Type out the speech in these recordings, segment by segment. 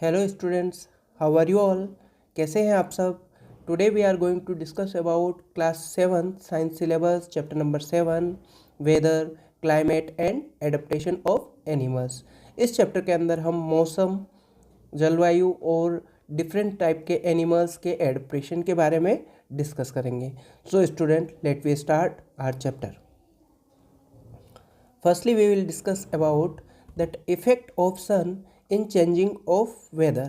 Hello students, how are you all. कैसे हैं आप सब। Today we are going to discuss about class 7 science syllabus chapter number 7 weather climate and adaptation of animals. इस chapter के अंदर हम मौसम, जलवायु और डिफरेंट टाइप के एनिमल्स के एडेप्टेशन के बारे में डिस्कस करेंगे। So student, let we start our chapter. Firstly, we will discuss about that effect of sun in changing of weather.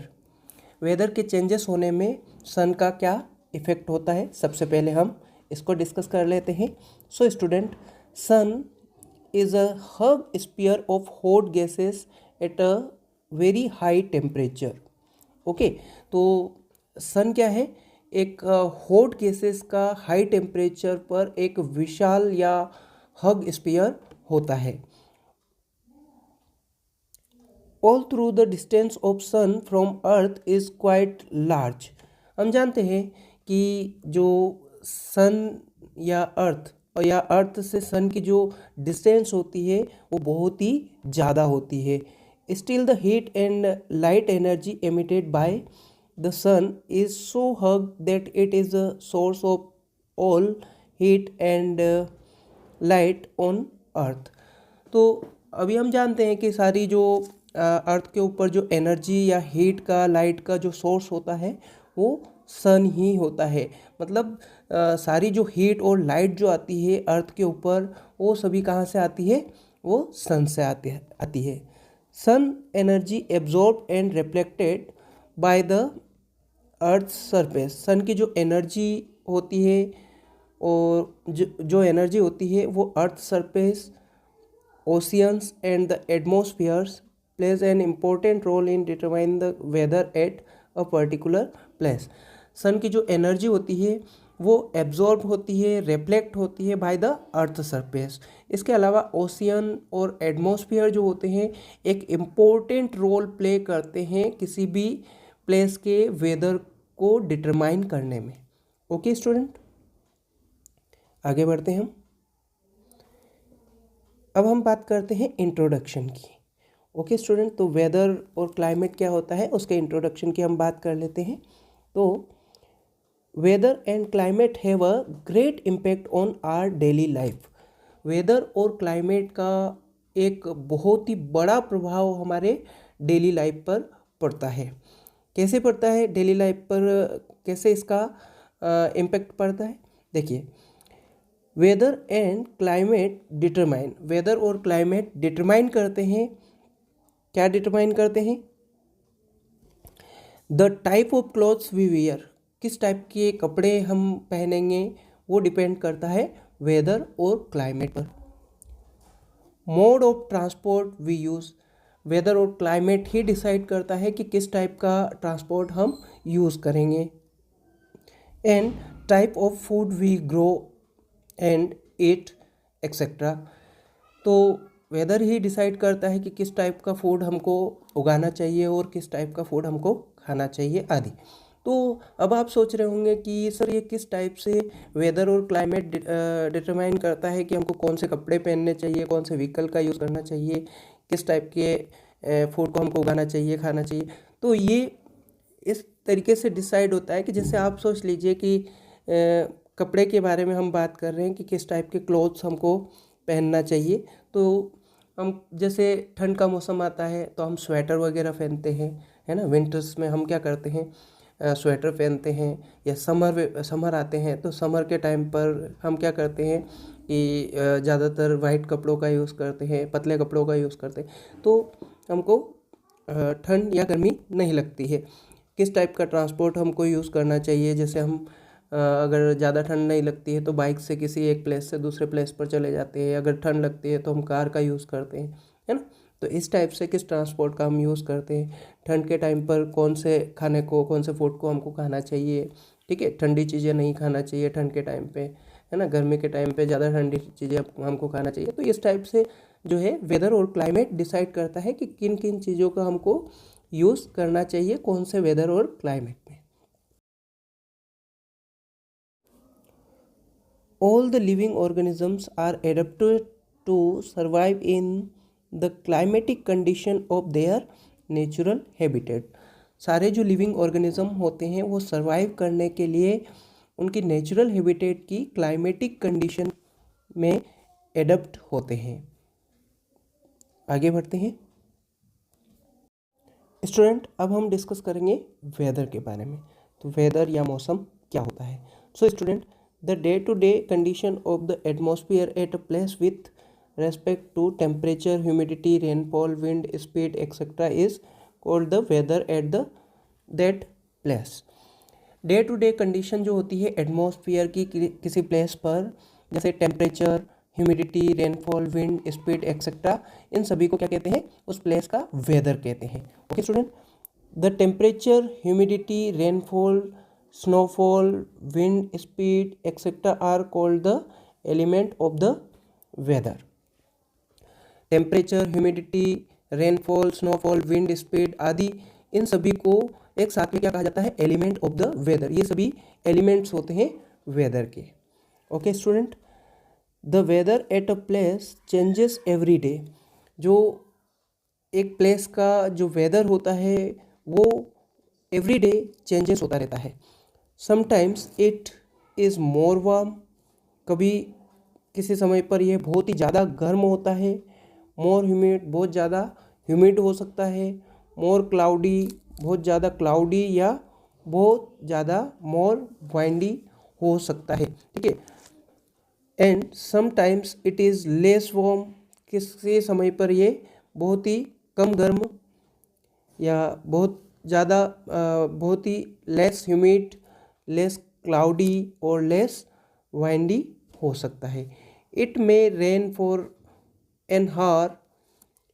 Weather के चेंजेस होने में सन का क्या इफेक्ट होता है, सबसे पहले हम इसको डिस्कस कर लेते हैं। So student, sun is a huge sphere of hot gases at a very high temperature. Okay, तो सन क्या है, एक हॉट गैसेस का हाई टेम्परेचर पर एक विशाल या हग स्पीयर होता है। Although the distance of sun from earth is quite large. हम जानते हैं कि जो सन या अर्थ से सन की जो डिस्टेंस होती है वो बहुत ही ज़्यादा होती है। Still the heat and light energy emitted by the sun is so huge that it is a source of all heat and light on earth. तो अभी हम जानते हैं कि सारी जो अर्थ के ऊपर जो एनर्जी या हीट का, लाइट का जो सोर्स होता है वो सन ही होता है। मतलब सारी जो हीट और लाइट जो आती है अर्थ के ऊपर, वो सभी कहाँ से आती है, वो सन से आती है। Sun energy absorb and reflected by the earth surface. Sun की जो एनर्जी होती है और जो एनर्जी होती है वो earth surface, oceans and the atmospheres plays an important role in determining the weather at a particular place. सन की जो एनर्जी होती है वो एब्जॉर्ब होती है, रिफ्लेक्ट होती है बाय द अर्थ सरफेस। इसके अलावा ओशियन और एटमॉस्फेयर जो होते हैं एक इम्पोर्टेंट रोल प्ले करते हैं किसी भी प्लेस के वेदर को डिटरमाइन करने में। ओके स्टूडेंट, आगे बढ़ते हैं हम। अब हम बात करते हैं इंट्रोडक्शन की। ओके स्टूडेंट, तो वेदर और क्लाइमेट क्या होता है उसके इंट्रोडक्शन की हम बात कर लेते हैं। तो weather and climate have a great impact on our daily life. Weather और क्लाइमेट का एक बहुत ही बड़ा प्रभाव हमारे डेली लाइफ पर पड़ता है। कैसे पड़ता है डेली लाइफ पर, कैसे इसका इम्पैक्ट पड़ता है, देखिए। Weather and climate determine, weather और क्लाइमेट डिटरमाइन करते हैं, क्या डिटरमाइन करते हैं, the type of clothes we wear, किस टाइप के कपड़े हम पहनेंगे वो डिपेंड करता है वेदर और क्लाइमेट पर। Mode of transport we use, weather और क्लाइमेट ही डिसाइड करता है कि किस टाइप का ट्रांसपोर्ट हम यूज़ करेंगे। And type of food we grow and eat etcetera, तो वेदर ही डिसाइड करता है कि किस टाइप का फूड हमको उगाना चाहिए और किस टाइप का फूड हमको खाना चाहिए आदि। तो अब आप सोच रहे होंगे कि सर ये किस टाइप से वेदर और क्लाइमेट डिटरमाइन करता है कि हमको कौन से कपड़े पहनने चाहिए, कौन से व्हीकल का यूज़ करना चाहिए, किस टाइप के फूड को हमको उगाना चाहिए, खाना चाहिए। तो ये इस तरीके से डिसाइड होता है कि जैसे आप सोच लीजिए कि कपड़े के बारे में हम बात कर रहे हैं कि किस टाइप के क्लोथ्स हमको पहनना चाहिए। तो हम जैसे ठंड का मौसम आता है तो हम स्वेटर वगैरह पहनते हैं, है ना। विंटर्स में हम क्या करते हैं, स्वेटर पहनते हैं। या समर आते हैं तो समर के टाइम पर हम क्या करते हैं कि ज़्यादातर वाइट कपड़ों का यूज़ करते हैं, पतले कपड़ों का यूज़ करते हैं। तो हमको ठंड या गर्मी नहीं लगती है। किस टाइप का ट्रांसपोर्ट हमको यूज़ करना चाहिए, जैसे हम अगर ज़्यादा ठंड नहीं लगती है तो बाइक से किसी एक प्लेस से दूसरे प्लेस पर चले जाते हैं, अगर ठंड लगती है तो हम कार का यूज़ करते हैं, है ना। तो इस टाइप से किस ट्रांसपोर्ट का हम यूज़ करते हैं, ठंड के टाइम पर कौन से खाने को, कौन से फूड को हमको खाना चाहिए, ठीक है। ठंडी चीज़ें नहीं खाना चाहिए ठंड के टाइम पे, है ना। गर्मी के टाइम पे ज़्यादा ठंडी चीज़ें हमको खाना चाहिए। तो इस टाइप से जो है वेदर और क्लाइमेट डिसाइड करता है कि किन किन चीज़ों का हमको यूज़ करना चाहिए कौन से वेदर और क्लाइमेट में। All the living organisms are adapted to survive in the climatic condition of their natural habitat. सारे जो लिविंग ऑर्गेनिज्म होते हैं वो सर्वाइव करने के लिए उनकी नेचुरल हैबिटेट की क्लाइमेटिक कंडीशन में एडप्ट होते हैं। आगे बढ़ते हैं स्टूडेंट, अब हम डिस्कस करेंगे वेदर के बारे में। तो वेदर या मौसम क्या होता है? So student, the day to day condition of the atmosphere at a place with respect to temperature, humidity, rainfall, wind speed etc. is called the weather at the that place. Day to day condition जो होती है atmosphere की किसी place पर, जैसे temperature, humidity, rainfall, wind speed etcetera, इन सभी को क्या कहते हैं? उस प्लेस का वेदर कहते हैं। Okay student, the temperature, humidity, rainfall, snowfall, wind speed etcetera are called the element of the weather. Temperature, humidity, rainfall, snowfall, wind speed आदि, इन सभी को एक साथ में क्या कहा जाता है? Element of the weather. ये सभी एलिमेंट्स होते हैं वेदर के। Okay student, the weather at a place changes every day. जो एक प्लेस का जो वेदर होता है वो एवरी डे चेंजेस होता रहता है। Sometimes it is more warm, कभी किसी समय पर यह बहुत ही ज़्यादा गर्म होता है। मोर ह्यूमिड, बहुत ज़्यादा ह्यूमिड हो सकता है। मोर क्लाउडी, बहुत ज़्यादा क्लाउडी, या बहुत ज़्यादा मोर वाइंडी हो सकता है। ठीक है। And sometimes it is less warm, किसी समय पर ये बहुत ही कम गर्म या बहुत ज़्यादा बहुत ही लेस ह्यूमिड, लेस क्लाउडी और लेस वाइंडी हो सकता है। It may rain for an hour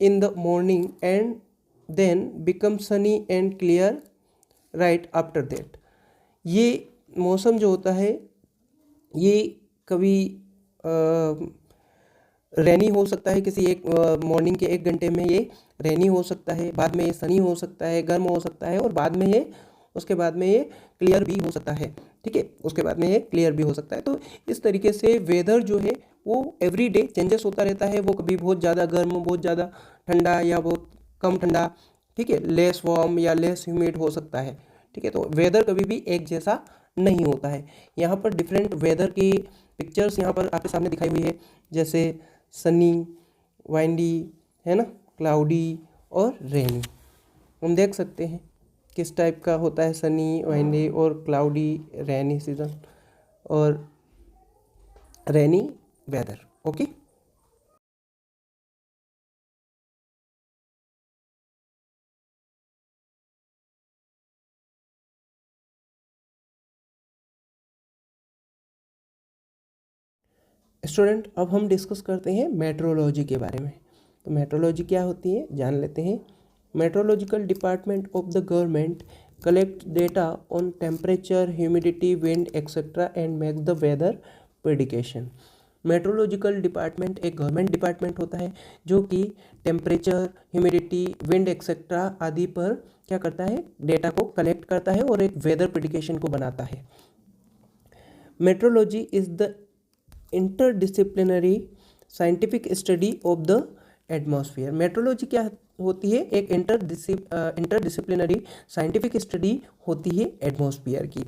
in the morning and then become sunny and clear right after that. ये मौसम जो होता है ये कभी रेनी हो सकता है, किसी एक मॉर्निंग के 1 घंटे में ये रेनी हो सकता है, बाद में ये सनी हो सकता है, गर्म हो सकता है, और बाद में ये उसके बाद में ये क्लियर भी हो सकता है। ठीक है, उसके बाद में ये क्लियर भी हो सकता है। तो इस तरीके से वेदर जो है वो एवरी डे चेंजेस होता रहता है। वो कभी बहुत ज़्यादा गर्म, बहुत ज़्यादा ठंडा, या बहुत कम ठंडा, ठीक है, लेस वार्म या लेस ह्यूमिड हो सकता है। ठीक है, तो वेदर कभी भी एक जैसा नहीं होता है। यहाँ पर डिफरेंट वेदर की पिक्चर्स यहाँ पर आपके सामने दिखाई हुई है, जैसे सनी, वाइंडी, है ना, क्लाउडी और रेनी। हम देख सकते हैं किस टाइप का होता है सनी, वाइंडी और क्लाउडी रेनी सीजन और रेनी वेदर। ओके, स्टूडेंट, अब हम डिस्कस करते हैं मेट्रोलॉजी के बारे में। तो मेट्रोलॉजी क्या होती है जान लेते हैं। Meteorological department of the government collect data on temperature, humidity, wind etcetera and make the weather prediction. Meteorological department एक गवर्नमेंट डिपार्टमेंट होता है जो कि टेम्परेचर, ह्यूमिडिटी, विंड एक्सेट्रा आदि पर क्या करता है? डेटा को कलेक्ट करता है और एक वेदर प्रेडिकेशन को बनाता है। Metrology is the interdisciplinary scientific study of the atmosphere. Metrology क्या होती है? एक इंटरडिसिप्लिनरी साइंटिफिक स्टडी होती है एटमॉस्फेयर की।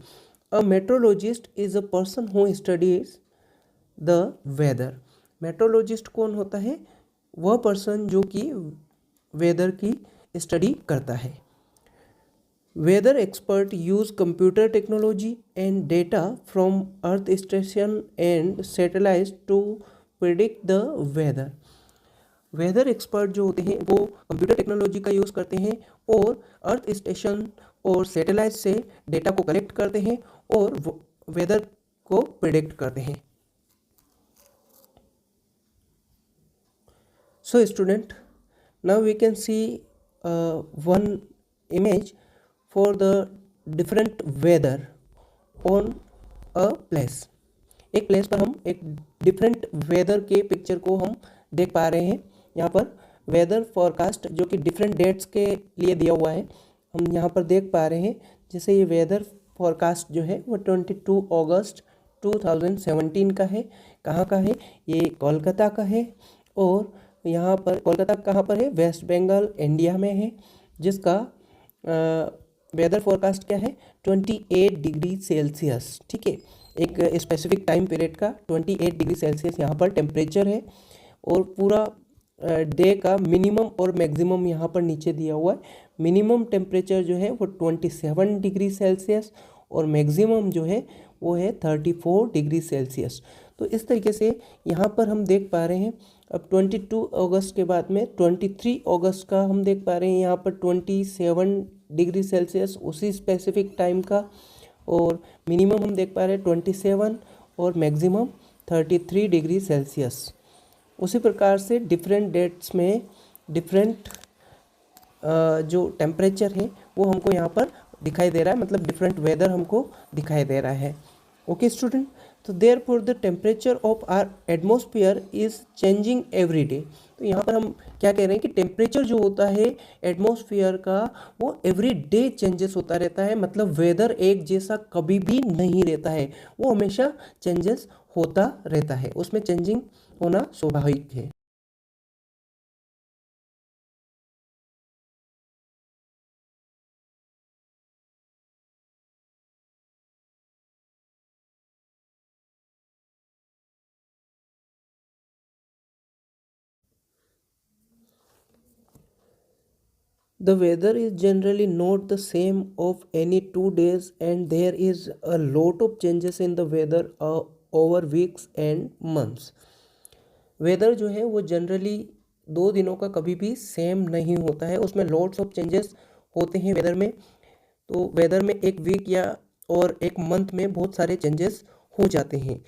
A meteorologist is a person who studies the weather. Meteorologist कौन होता है? वह पर्सन जो कि वेदर की स्टडी करता है। Weather expert use computer technology and data from earth station and satellite to predict the weather. Weather expert जो होते हैं वो कंप्यूटर टेक्नोलॉजी का यूज़ करते हैं और अर्थ स्टेशन और सैटेलाइट से डेटा को कलेक्ट करते हैं और वेदर को प्रिडिक्ट करते हैं। So student, now we can see one image for the different weather on a place. एक प्लेस पर हम एक डिफरेंट वेदर के पिक्चर को हम देख पा रहे हैं। यहाँ पर वेदर फोरकास्ट जो कि डिफरेंट डेट्स के लिए दिया हुआ है, हम यहाँ पर देख पा रहे हैं। जैसे ये वेदर फोरकास्ट जो है वो 22 अगस्त 2017 का है। कहाँ का है? ये कोलकाता का है। और यहाँ पर कोलकाता कहाँ पर है? वेस्ट बंगाल इंडिया में है, जिसका वेदर फोरकास्ट क्या है, 28 डिग्री सेल्सियस, ठीक है, एक स्पेसिफिक टाइम पीरियड का 28 डिग्री सेल्सियस यहाँ पर टेम्परेचर है। और पूरा डे का मिनिमम और मैक्सिमम यहाँ पर नीचे दिया हुआ है। मिनिमम टेम्परेचर जो है वो 27 डिग्री सेल्सियस और मैक्सिमम जो है वो है 34 डिग्री सेल्सियस। तो इस तरीके से यहाँ पर हम देख पा रहे हैं। अब 22 अगस्त के बाद में 23 अगस्त का हम देख पा रहे हैं यहाँ पर 27 डिग्री सेल्सियस उसी स्पेसिफिक टाइम का, और मिनिमम हम देख पा रहे हैं 27 और मैक्सिमम 33 डिग्री सेल्सियस। उसी प्रकार से डिफरेंट डेट्स में डिफरेंट जो टेम्परेचर है वो हमको यहाँ पर दिखाई दे रहा है, मतलब डिफरेंट वेदर हमको दिखाई दे रहा है। ओके स्टूडेंट, तो therefore the temperature of our atmosphere is changing every day. तो यहाँ पर हम क्या कह रहे हैं कि टेम्परेचर जो होता है एटमॉस्फेयर का वो एवरी डे चेंजेस होता रहता है, मतलब वेदर एक जैसा कभी भी नहीं रहता है, वो हमेशा चेंजेस होता रहता है, उसमें चेंजिंग होना स्वाभाविक है। The weather is generally not the same of any 2 days, and there is a lot of changes in the weather over weeks and months. Weather जो है वो जनरली 2 दिनों का कभी भी सेम नहीं होता है, उसमें लॉट्स ऑफ चेंजेस होते हैं वेदर में। तो वेदर में एक वीक या और एक मंथ में बहुत सारे चेंजेस हो जाते हैं।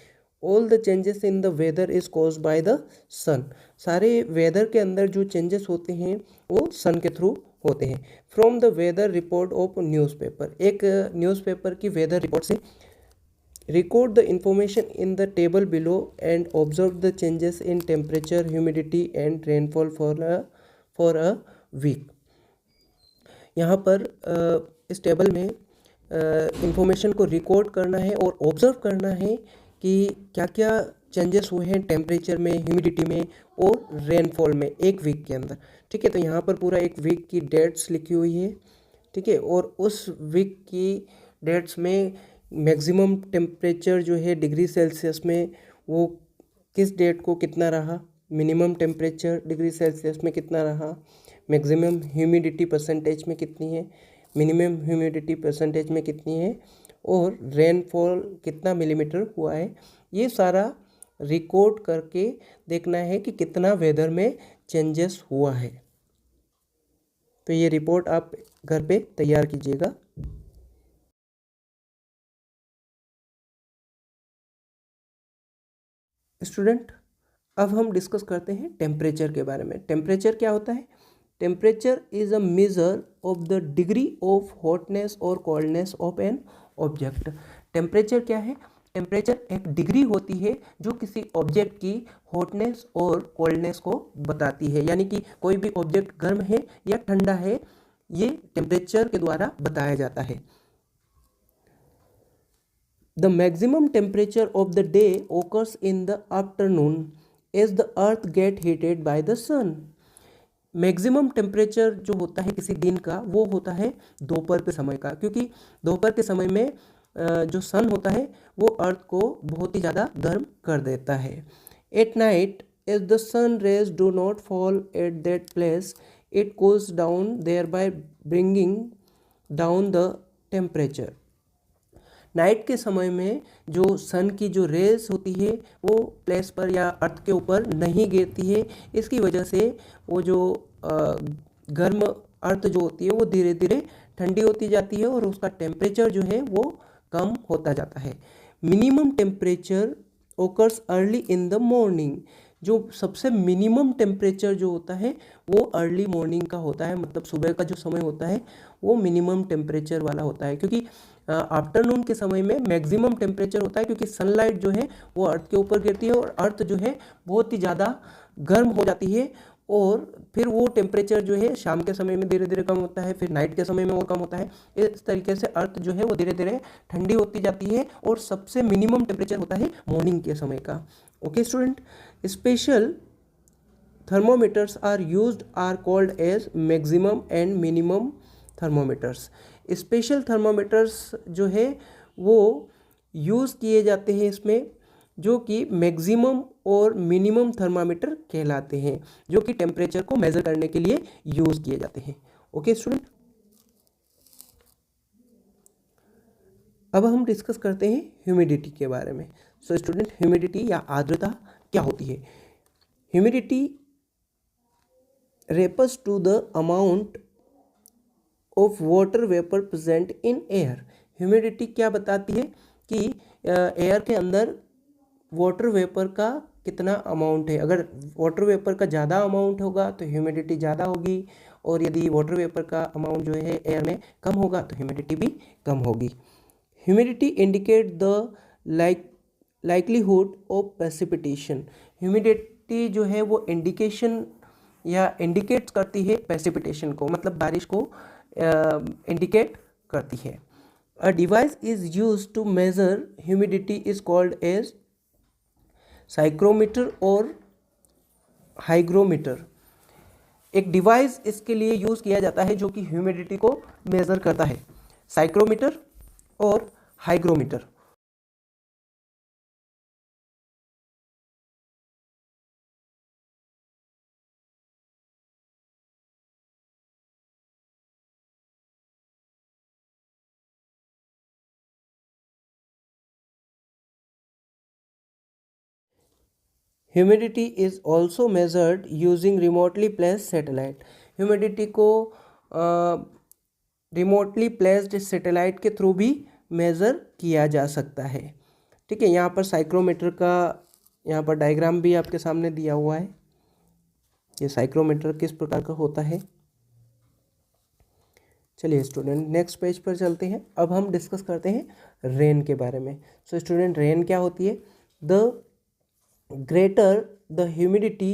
All the changes in the weather is caused by the sun. सारे वेदर के अंदर जो चेंजेस होते हैं वो सन के थ्रू होते हैं। From the weather report of newspaper, एक न्यूज़पेपर की वेदर रिपोर्ट से record the information in the table below and observe the changes in temperature, humidity and rainfall for a week। यहाँ पर इस टेबल में इंफॉर्मेशन को रिकॉर्ड करना है और ऑब्जर्व करना है कि क्या क्या चेंजेस हुए हैं टेम्परेचर में, ह्यूमिडिटी में और रेनफॉल में एक वीक के अंदर, ठीक है। तो यहाँ पर पूरा एक वीक की डेट्स लिखी हुई है, ठीक है, और उस वीक की डेट्स में मैक्सिमम टेम्परेचर जो है डिग्री सेल्सियस में वो किस डेट को कितना रहा, मिनिमम टेम्परेचर डिग्री सेल्सियस में कितना रहा, मैक्सिमम ह्यूमिडिटी परसेंटेज में कितनी है, मिनिमम ह्यूमिडिटी परसेंटेज में कितनी है, और रेनफॉल कितना मिलीमीटर हुआ है। ये सारा रिकॉर्ड करके देखना है कि कितना वेदर में चेंजेस हुआ है। तो ये रिपोर्ट आप घर पे तैयार कीजिएगा। स्टूडेंट, अब हम डिस्कस करते हैं टेम्परेचर के बारे में। टेम्परेचर क्या होता है? Temperature is a measure of the degree of hotness और coldness of an object. Temperature क्या है? टेम्परेचर एक डिग्री होती है जो किसी ऑब्जेक्ट की हॉटनेस और कोल्डनेस को बताती है, यानी कि कोई भी ऑब्जेक्ट गर्म है या ठंडा है, ये टेम्परेचर के द्वारा बताया जाता है। The maximum temperature of the day occurs in the afternoon as the earth get heated by the sun। Maximum temperature जो होता है किसी दिन का वो होता है दोपहर के समय का, क्योंकि दोपहर के समय में जो सन होता है वो अर्थ को बहुत ही ज़्यादा गर्म कर देता है। At night as the sun rays do not fall at that place it cools down thereby bringing down the temperature. Night के समय में जो सन की जो रेज होती है वो प्लेस पर या अर्थ के ऊपर नहीं गिरती है, इसकी वजह से वो जो गर्म अर्थ जो होती है वो धीरे धीरे ठंडी होती जाती है और उसका टेम्परेचर जो है वो कम होता जाता है। Minimum temperature occurs early in the morning. जो सबसे मिनिमम टेम्परेचर जो होता है वो अर्ली मॉर्निंग का होता है, मतलब सुबह का जो समय होता है वो मिनिमम टेम्परेचर वाला होता है, क्योंकि आफ्टरनून के समय में मैक्सिमम टेम्परेचर होता है, क्योंकि सनलाइट जो है वो अर्थ के ऊपर गिरती है और अर्थ जो है बहुत ही ज़्यादा गर्म हो जाती है, और फिर वो टेम्परेचर जो है शाम के समय में धीरे धीरे कम होता है, फिर नाइट के समय में और कम होता है। इस तरीके से अर्थ जो है वो धीरे धीरे ठंडी होती जाती है और सबसे मिनिमम टेम्परेचर होता है मॉर्निंग के समय का। Okay student, special thermometers are used are called as maximum and minimum thermometers। Special thermometers जो है वो यूज़ किए जाते हैं इसमें, जो कि मैक्सिमम और मिनिमम थर्मामीटर कहलाते हैं, जो कि टेम्परेचर को मेज़र करने के लिए यूज़ किए जाते हैं। ओके स्टूडेंट, अब हम डिस्कस करते हैं ह्यूमिडिटी के बारे में। सो स्टूडेंट, ह्यूमिडिटी या आर्द्रता क्या होती है? Humidity refers to the amount of water vapor present in air। Humidity क्या बताती है कि एयर के अंदर वाटर वेपर का कितना अमाउंट है। अगर वाटर वेपर का ज़्यादा अमाउंट होगा तो ह्यूमिडिटी ज़्यादा होगी, और यदि वाटर वेपर का अमाउंट जो है एयर में कम होगा तो ह्यूमिडिटी भी कम होगी। Humidity indicate the likelihood of precipitation. Humidity जो है वो इंडिकेशन या इंडिकेट करती है प्रेसिपिटेशन को, मतलब बारिश को इंडिकेट करती है। A device is use to measure humidity is called as psychrometer और हाइग्रोमीटर। एक डिवाइस इसके लिए यूज किया जाता है जो कि ह्यूमिडिटी को मेजर करता है, साइक्रोमीटर और hygrometer. Humidity is also measured using remotely placed satellite. Humidity को रिमोटली प्लेस्ड सैटेलाइट के थ्रू भी मेज़र किया जा सकता है। ठीक है, यहाँ पर साइक्रोमीटर का यहाँ पर डायग्राम भी आपके सामने दिया हुआ है। ये साइक्रोमीटर किस प्रकार का होता है। चलिए स्टूडेंट, नेक्स्ट पेज पर चलते हैं। अब हम डिस्कस करते हैं रेन के बारे में। सो स्टूडेंट, रेन क्या होती है? The greater the humidity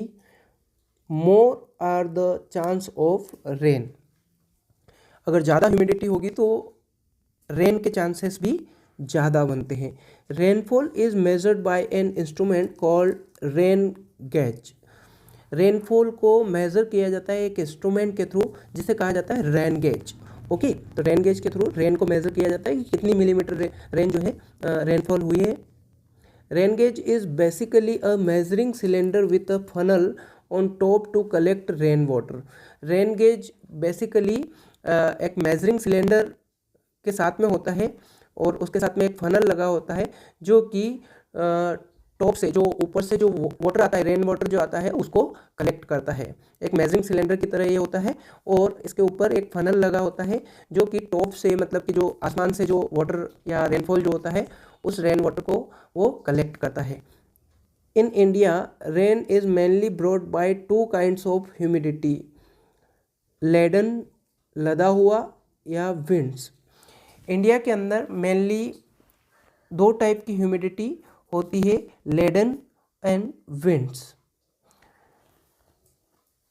more are the chance of rain. अगर ज़्यादा ह्यूमिडिटी होगी तो रेन के चांसेस भी ज़्यादा बनते हैं। Rainfall is measured by an instrument called rain gauge. Rainfall को मेज़र किया जाता है एक इंस्ट्रूमेंट के थ्रू जिसे कहा जाता है रेन गेज। ओके, तो रेन गेज के थ्रू रेन को मेज़र किया जाता है कि कितनी मिलीमीटर रेन जो है रेनफॉल हुई है। Rain gauge is basically a measuring cylinder with a funnel on top to collect rain water. Rain gauge basically एक मेजरिंग सिलेंडर के साथ में होता है और उसके साथ में एक फनल लगा होता है जो कि टॉप से, जो ऊपर से जो वाटर आता है, रेन वाटर जो आता है उसको कलेक्ट करता है। एक मेजरिंग सिलेंडर की तरह ये होता है और इसके ऊपर एक फनल लगा होता है जो कि टॉप से, मतलब कि जो आसमान से जो वाटर या रेनफॉल जो होता है उस रेन वाटर को वो कलेक्ट करता है। In India rain is mainly brought by two kinds of humidity, laden लदा हुआ या विंड्स। इंडिया के अंदर मेनली दो टाइप की ह्यूमिडिटी होती है, laden and winds.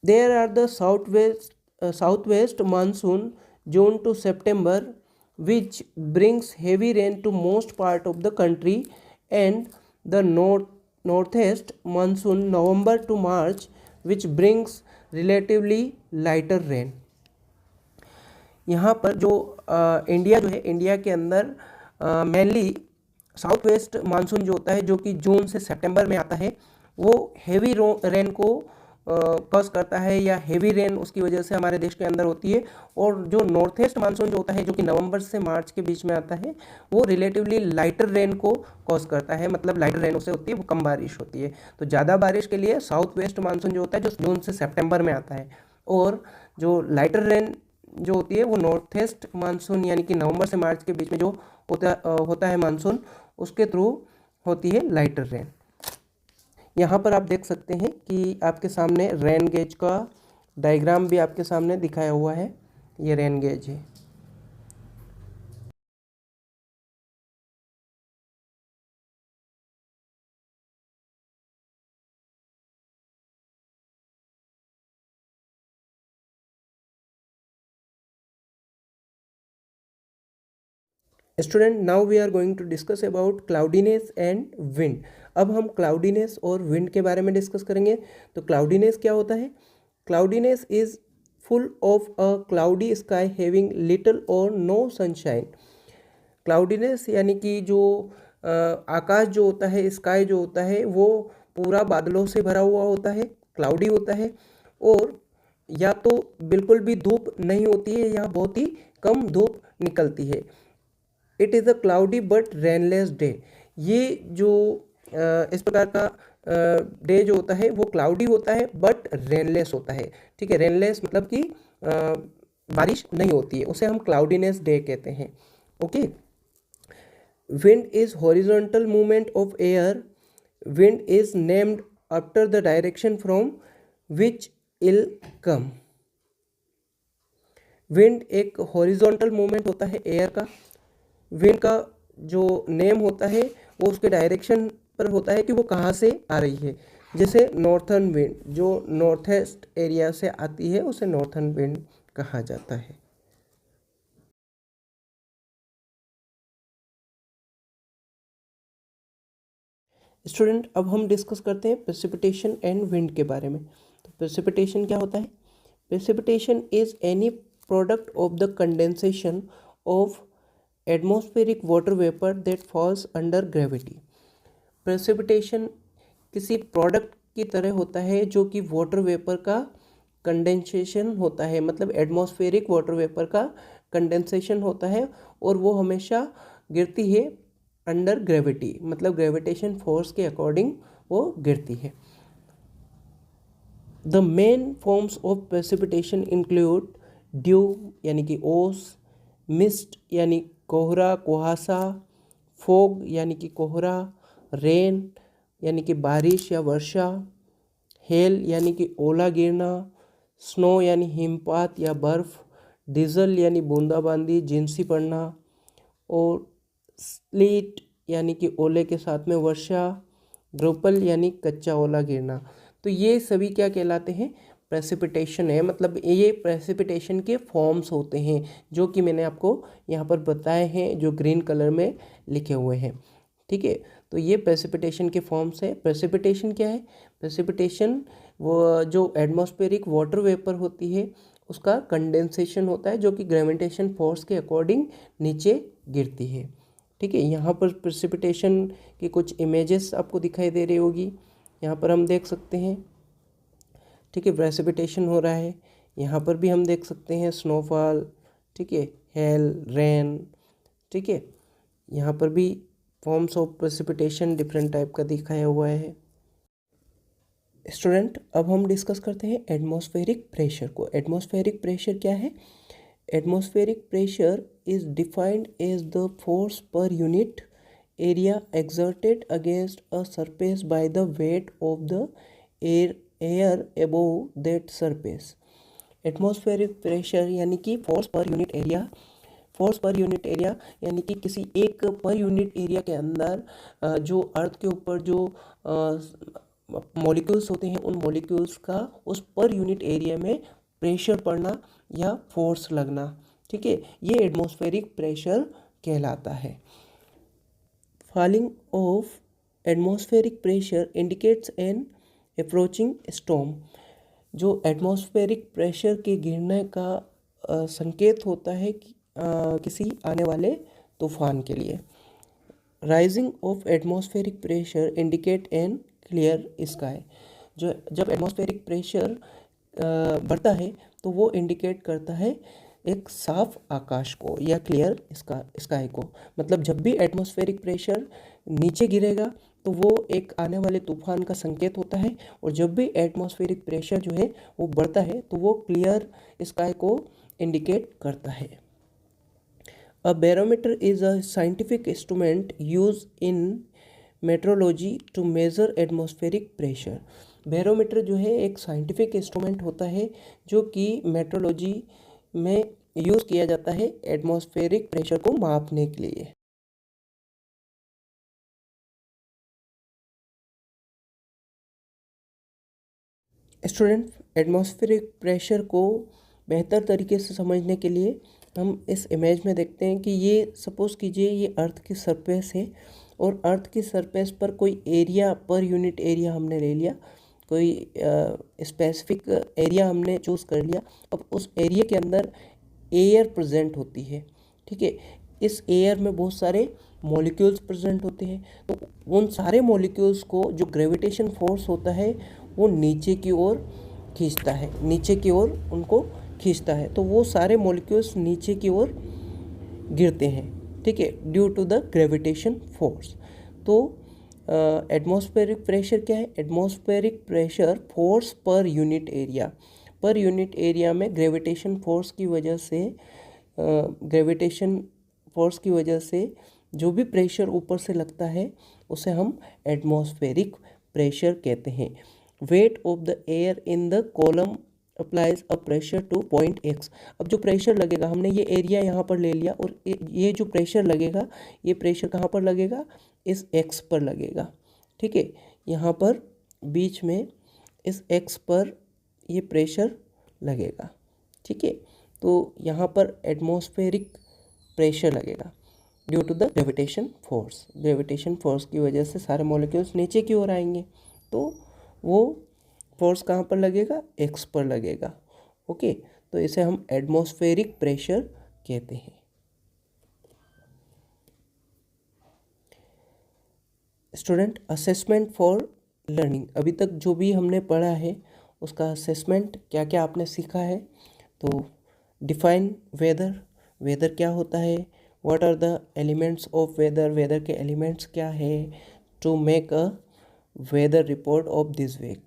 There are the south west monsoon June to September which brings heavy rain to most part of the country, and the northeast monsoon November to March which brings relatively lighter rain। यहाँ पर जो India जो है, India के अंदर mainly south west monsoon जो होता है जो कि जून से सितंबर में आता है, वो हेवी रेन को कॉज करता है या हेवी रेन उसकी वजह से हमारे देश के अंदर होती है। और जो नॉर्थ ईस्ट मानसून जो होता है जो कि नवंबर से मार्च के बीच में आता है, वो रिलेटिवली लाइटर रेन को कॉज करता है, मतलब लाइटर रेन उससे होती है, वो कम बारिश होती है। तो ज़्यादा बारिश के लिए साउथ वेस्ट मानसून जो होता है जो जून से सितंबर में आता है, और जो लाइटर रेन जो होती है वो नॉर्थ ईस्ट मानसून यानी कि नवंबर से मार्च के बीच में जो होता है मानसून, उसके थ्रू होती है लाइटर रेन। यहाँ पर आप देख सकते हैं कि आपके सामने रेन गेज का डायग्राम भी आपके सामने दिखाया हुआ है। ये रेन गेज है। Student, now we are going to discuss about cloudiness and wind. अब हम क्लाउडीनेस और विंड के बारे में डिस्कस करेंगे। तो क्लाउडीनेस क्या होता है? Cloudiness is full of a cloudy sky having little or no sunshine. Cloudiness यानी कि जो आकाश जो होता है, स्काई जो होता है, वो पूरा बादलों से भरा हुआ होता है, क्लाउडी होता है, और या तो बिल्कुल भी धूप नहीं होती है या बहुत ही कम धूप निकलती है. It is a cloudy but rainless day. ये जो इस प्रकार का डे जो होता है वो क्लाउडी होता है बट रेनलेस होता है. ठीक है, रेनलेस मतलब कि बारिश नहीं होती है, उसे हम क्लाउडीनेस डे कहते हैं. Okay. Wind is horizontal movement of air. Wind is named after the direction from which will come. Wind एक हॉरिजॉन्टल मूवमेंट होता है एयर का. विंड का जो नेम होता है वो उसके डायरेक्शन पर होता है कि वो कहाँ से आ रही है. जैसे नॉर्थर्न विंड जो नॉर्थ ईस्ट एरिया से आती है उसे नॉर्थर्न विंड कहा जाता है. स्टूडेंट, अब हम डिस्कस करते हैं प्रेसिपिटेशन एंड विंड के बारे में. तो प्रेसिपिटेशन क्या होता है? Precipitation is any product of the condensation of atmospheric water vapour that falls under gravity. Precipitation किसी प्रोडक्ट की तरह होता है जो कि वाटर वेपर का कंडेंसेशन होता है, मतलब एटमॉस्फेरिक वाटर वेपर का कंडेंसेशन होता है, और वो हमेशा गिरती है अंडर ग्रेविटी, मतलब ग्रेविटेशन फोर्स के अकॉर्डिंग वो गिरती है. The main forms of precipitation include due यानी कि ओस, मिस्ट यानी कोहरा कुहासा, फोग यानी कि कोहरा, रेन यानी कि बारिश या वर्षा, हेल यानी कि ओला गिरना, स्नो यानी हिमपात या बर्फ़, डिज़ल यानी बूंदाबांदी जिनसी पड़ना, और स्लीट यानी कि ओले के साथ में वर्षा, ग्रोपल यानी कच्चा ओला गिरना. तो ये सभी क्या कहलाते हैं? प्रेसिपिटेशन है. मतलब ये प्रेसिपिटेशन के फॉर्म्स होते हैं जो कि मैंने आपको यहाँ पर बताए हैं, जो ग्रीन कलर में लिखे हुए हैं. ठीक है, तो ये प्रेसिपिटेशन के फॉर्म्स है. प्रेसिपिटेशन क्या है? प्रेसिपिटेशन वो जो एटमॉस्फेरिक वाटर वेपर होती है उसका कंडेंसेशन होता है जो कि ग्रेविटेशन फोर्स के अकॉर्डिंग नीचे गिरती है. ठीक है, यहाँ पर प्रेसिपिटेशन की कुछ इमेजेस आपको दिखाई दे रही होगी. यहाँ पर हम देख सकते हैं. ठीक है, प्रेसिपिटेशन हो रहा है. यहाँ पर भी हम देख सकते हैं स्नोफॉल. ठीक है, हेल, रेन. ठीक है, यहाँ पर भी forms of precipitation different type का दिखाया हुआ है. स्टूडेंट, अब हम डिस्कस करते हैं एटमॉस्फेरिक प्रेशर को. एटमॉस्फेरिक प्रेशर क्या है? Atmospheric pressure is defined as the force per unit area exerted against a surface by the weight of the air above that surface. Atmospheric pressure यानी कि force per unit area. Force per unit area यानी कि किसी एक पर unit area के अंदर जो अर्थ के ऊपर जो मॉलिक्यूल्स होते हैं उन मॉलिक्यूल्स का उस पर यूनिट एरिया में प्रेशर पड़ना या फोर्स लगना. ठीक है, ये एटमॉस्फेरिक प्रेशर कहलाता है. Falling of atmospheric pressure indicates N approaching storm. जो एटमॉस्फेरिक प्रेशर के गिरने का संकेत होता है कि किसी आने वाले तूफान के लिए. Rising of atmospheric pressure indicate N clear sky. जो जब एटमॉस्फेरिक प्रेशर बढ़ता है तो वो इंडिकेट करता है एक साफ आकाश को या क्लियर स्काई को. मतलब जब भी एटमॉस्फेरिक प्रेशर नीचे गिरेगा तो वो एक आने वाले तूफान का संकेत होता है, और जब भी एटमॉस्फेरिक प्रेशर जो है वो बढ़ता है तो वो क्लियर स्काई को इंडिकेट करता है. A barometer is a scientific instrument used in meteorology to measure atmospheric pressure. Barometer जो है एक साइंटिफिक इंस्ट्रूमेंट होता है जो कि मेट्रोलॉजी में यूज़ किया जाता है एटमॉस्फेरिक प्रेशर को मापने के लिए. स्टूडेंट, एटमॉस्फेरिक प्रेशर को बेहतर तरीके से समझने के लिए हम इस इमेज में देखते हैं कि ये सपोज़ कीजिए ये अर्थ की सरफेस है और अर्थ की सरफेस पर कोई एरिया पर यूनिट एरिया हमने ले लिया. कोई स्पेसिफिक एरिया हमने चूज़ कर लिया, अब उस एरिया के अंदर एयर प्रेजेंट होती है, ठीक है। इस एयर में बहुत सारे मॉलिक्यूल्स प्रेजेंट होते हैं, तो उन सारे मॉलिक्यूल्स को जो ग्रेविटेशन फोर्स होता है वो नीचे की ओर खींचता है, नीचे की ओर उनको खींचता है, तो वो सारे मॉलिक्यूल्स नीचे की ओर गिरते हैं, ठीक है, due to the gravitation force. तो एटमॉस्फेरिक प्रेशर क्या है? Atmospheric pressure force per unit area, per unit area में ग्रेविटेशन फोर्स की वजह से जो भी प्रेशर ऊपर से लगता है उसे हम एटमॉस्फेरिक प्रेशर कहते हैं। Weight of the air in the column applies a pressure two point x. अब जो प्रेशर लगेगा, हमने ये एरिया यहाँ पर ले लिया और ये जो प्रेशर लगेगा, ये प्रेशर कहाँ पर लगेगा? इस एक्स पर लगेगा, ठीक है। यहाँ पर बीच में इस एक्स पर ये प्रेशर लगेगा, ठीक है। तो यहाँ पर एटमॉस्फेरिक प्रेशर लगेगा due to the gravitation force. Gravitation force की वजह से सारे मॉलिक्यूल्स नीचे की ओर आएंगे, तो वो फोर्स कहाँ पर लगेगा? एक्स पर लगेगा, ओके। तो इसे हम एटमॉस्फेरिक प्रेशर कहते हैं। Student, assessment for learning. अभी तक जो भी हमने पढ़ा है उसका असेसमेंट क्या क्या आपने सीखा है? तो डिफाइन वेदर, वेदर क्या होता है? What are the elements of weather, weather के एलिमेंट्स क्या है? To make a weather report of this week,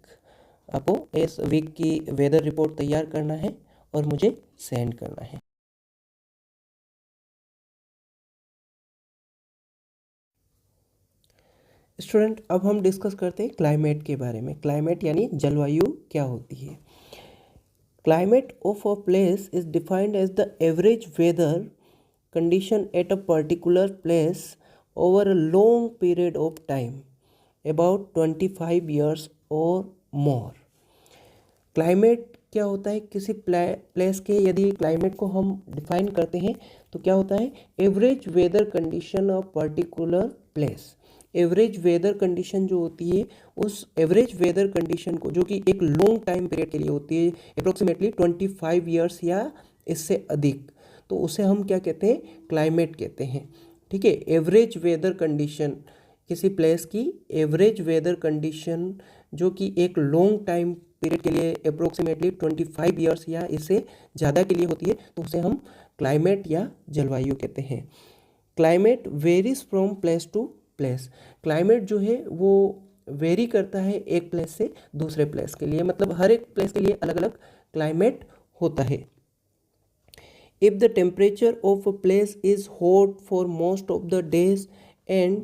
आपको इस वीक की वेदर रिपोर्ट तैयार करना है और मुझे सेंड करना है। स्टूडेंट, अब हम डिस्कस करते हैं क्लाइमेट के बारे में। क्लाइमेट यानी जलवायु क्या होती है? Climate of a place is defined as the average weather condition at a particular place over a long period of time, about 25 years or more. Climate क्या होता है? किसी प्लेस के यदि क्लाइमेट को हम डिफाइन करते हैं तो क्या होता है? Average weather condition of particular place. Average weather condition जो होती है, उस एवरेज वेदर कंडीशन को, जो कि एक लॉन्ग टाइम पीरियड के लिए होती है, अप्रोक्सीमेटली 25 ईयर्स या इससे अधिक, तो उसे हम क्या कहते हैं? क्लाइमेट कहते हैं, ठीक है। एवरेज वेदर कंडीशन, किसी प्लेस की एवरेज वेदर कंडीशन जो कि एक लॉन्ग टाइम पीरियड के लिए अप्रोक्सीमेटली 25 ईयर्स या इससे ज़्यादा के लिए होती है, तो उसे हम क्लाइमेट या जलवायु कहते हैं। Climate varies from place to place. Climate जो है वो वेरी करता है एक प्लेस से दूसरे प्लेस के लिए, मतलब हर एक प्लेस के लिए अलग अलग क्लाइमेट होता है। If the temperature of a place is hot for most of the days and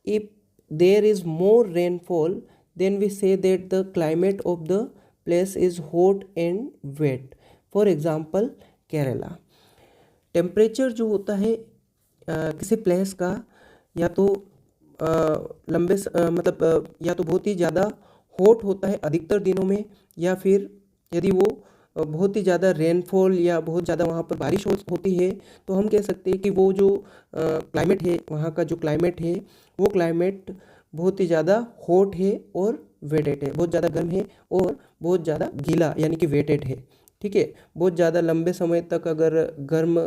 if there is more rainfall, then we say that the climate of the place is hot and wet. For example, Kerala. Temperature जो होता है किसी place का, या तो या तो बहुत ही ज़्यादा हॉट होता है अधिकतर दिनों में, या फिर यदि वो बहुत ही ज़्यादा रेनफॉल या बहुत ज़्यादा वहाँ पर बारिश होती है, तो हम कह सकते हैं कि वो जो क्लाइमेट है, वहाँ का जो क्लाइमेट है, वो क्लाइमेट बहुत ही ज़्यादा हॉट है और वेटेड है, बहुत ज़्यादा गर्म है और बहुत ज़्यादा गीला यानी कि वेटेड है, ठीक है। बहुत ज़्यादा लंबे समय तक अगर गर्म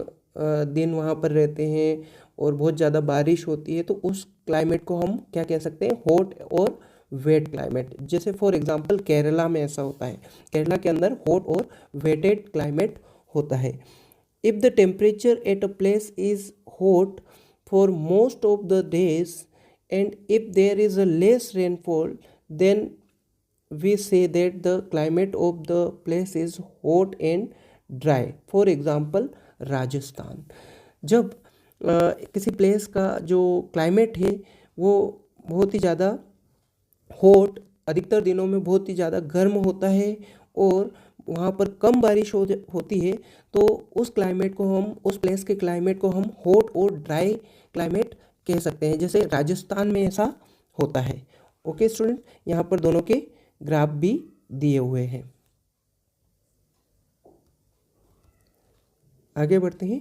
दिन वहाँ पर रहते हैं और बहुत ज़्यादा बारिश होती है, तो उस क्लाइमेट को हम क्या कह सकते हैं? हॉट और वेट क्लाइमेट। जैसे फॉर एग्जांपल केरला में ऐसा होता है, केरला के अंदर हॉट और वेटेड क्लाइमेट होता है। If the temperature at a place is hot for most of the days and if there is a less rainfall, then we say that the climate of the place is hot and dry. For example Rajasthan. जब किसी place का जो climate है वो बहुत ही ज़्यादा hot, अधिकतर दिनों में बहुत ही ज़्यादा गर्म होता है और वहाँ पर कम बारिश होती है, तो उस क्लाइमेट को हम, उस प्लेस के क्लाइमेट को हम हॉट और ड्राई क्लाइमेट कह सकते हैं। जैसे राजस्थान में ऐसा होता है। ओके स्टूडेंट, यहाँ पर दोनों के ग्राफ भी दिए हुए हैं। आगे बढ़ते हैं।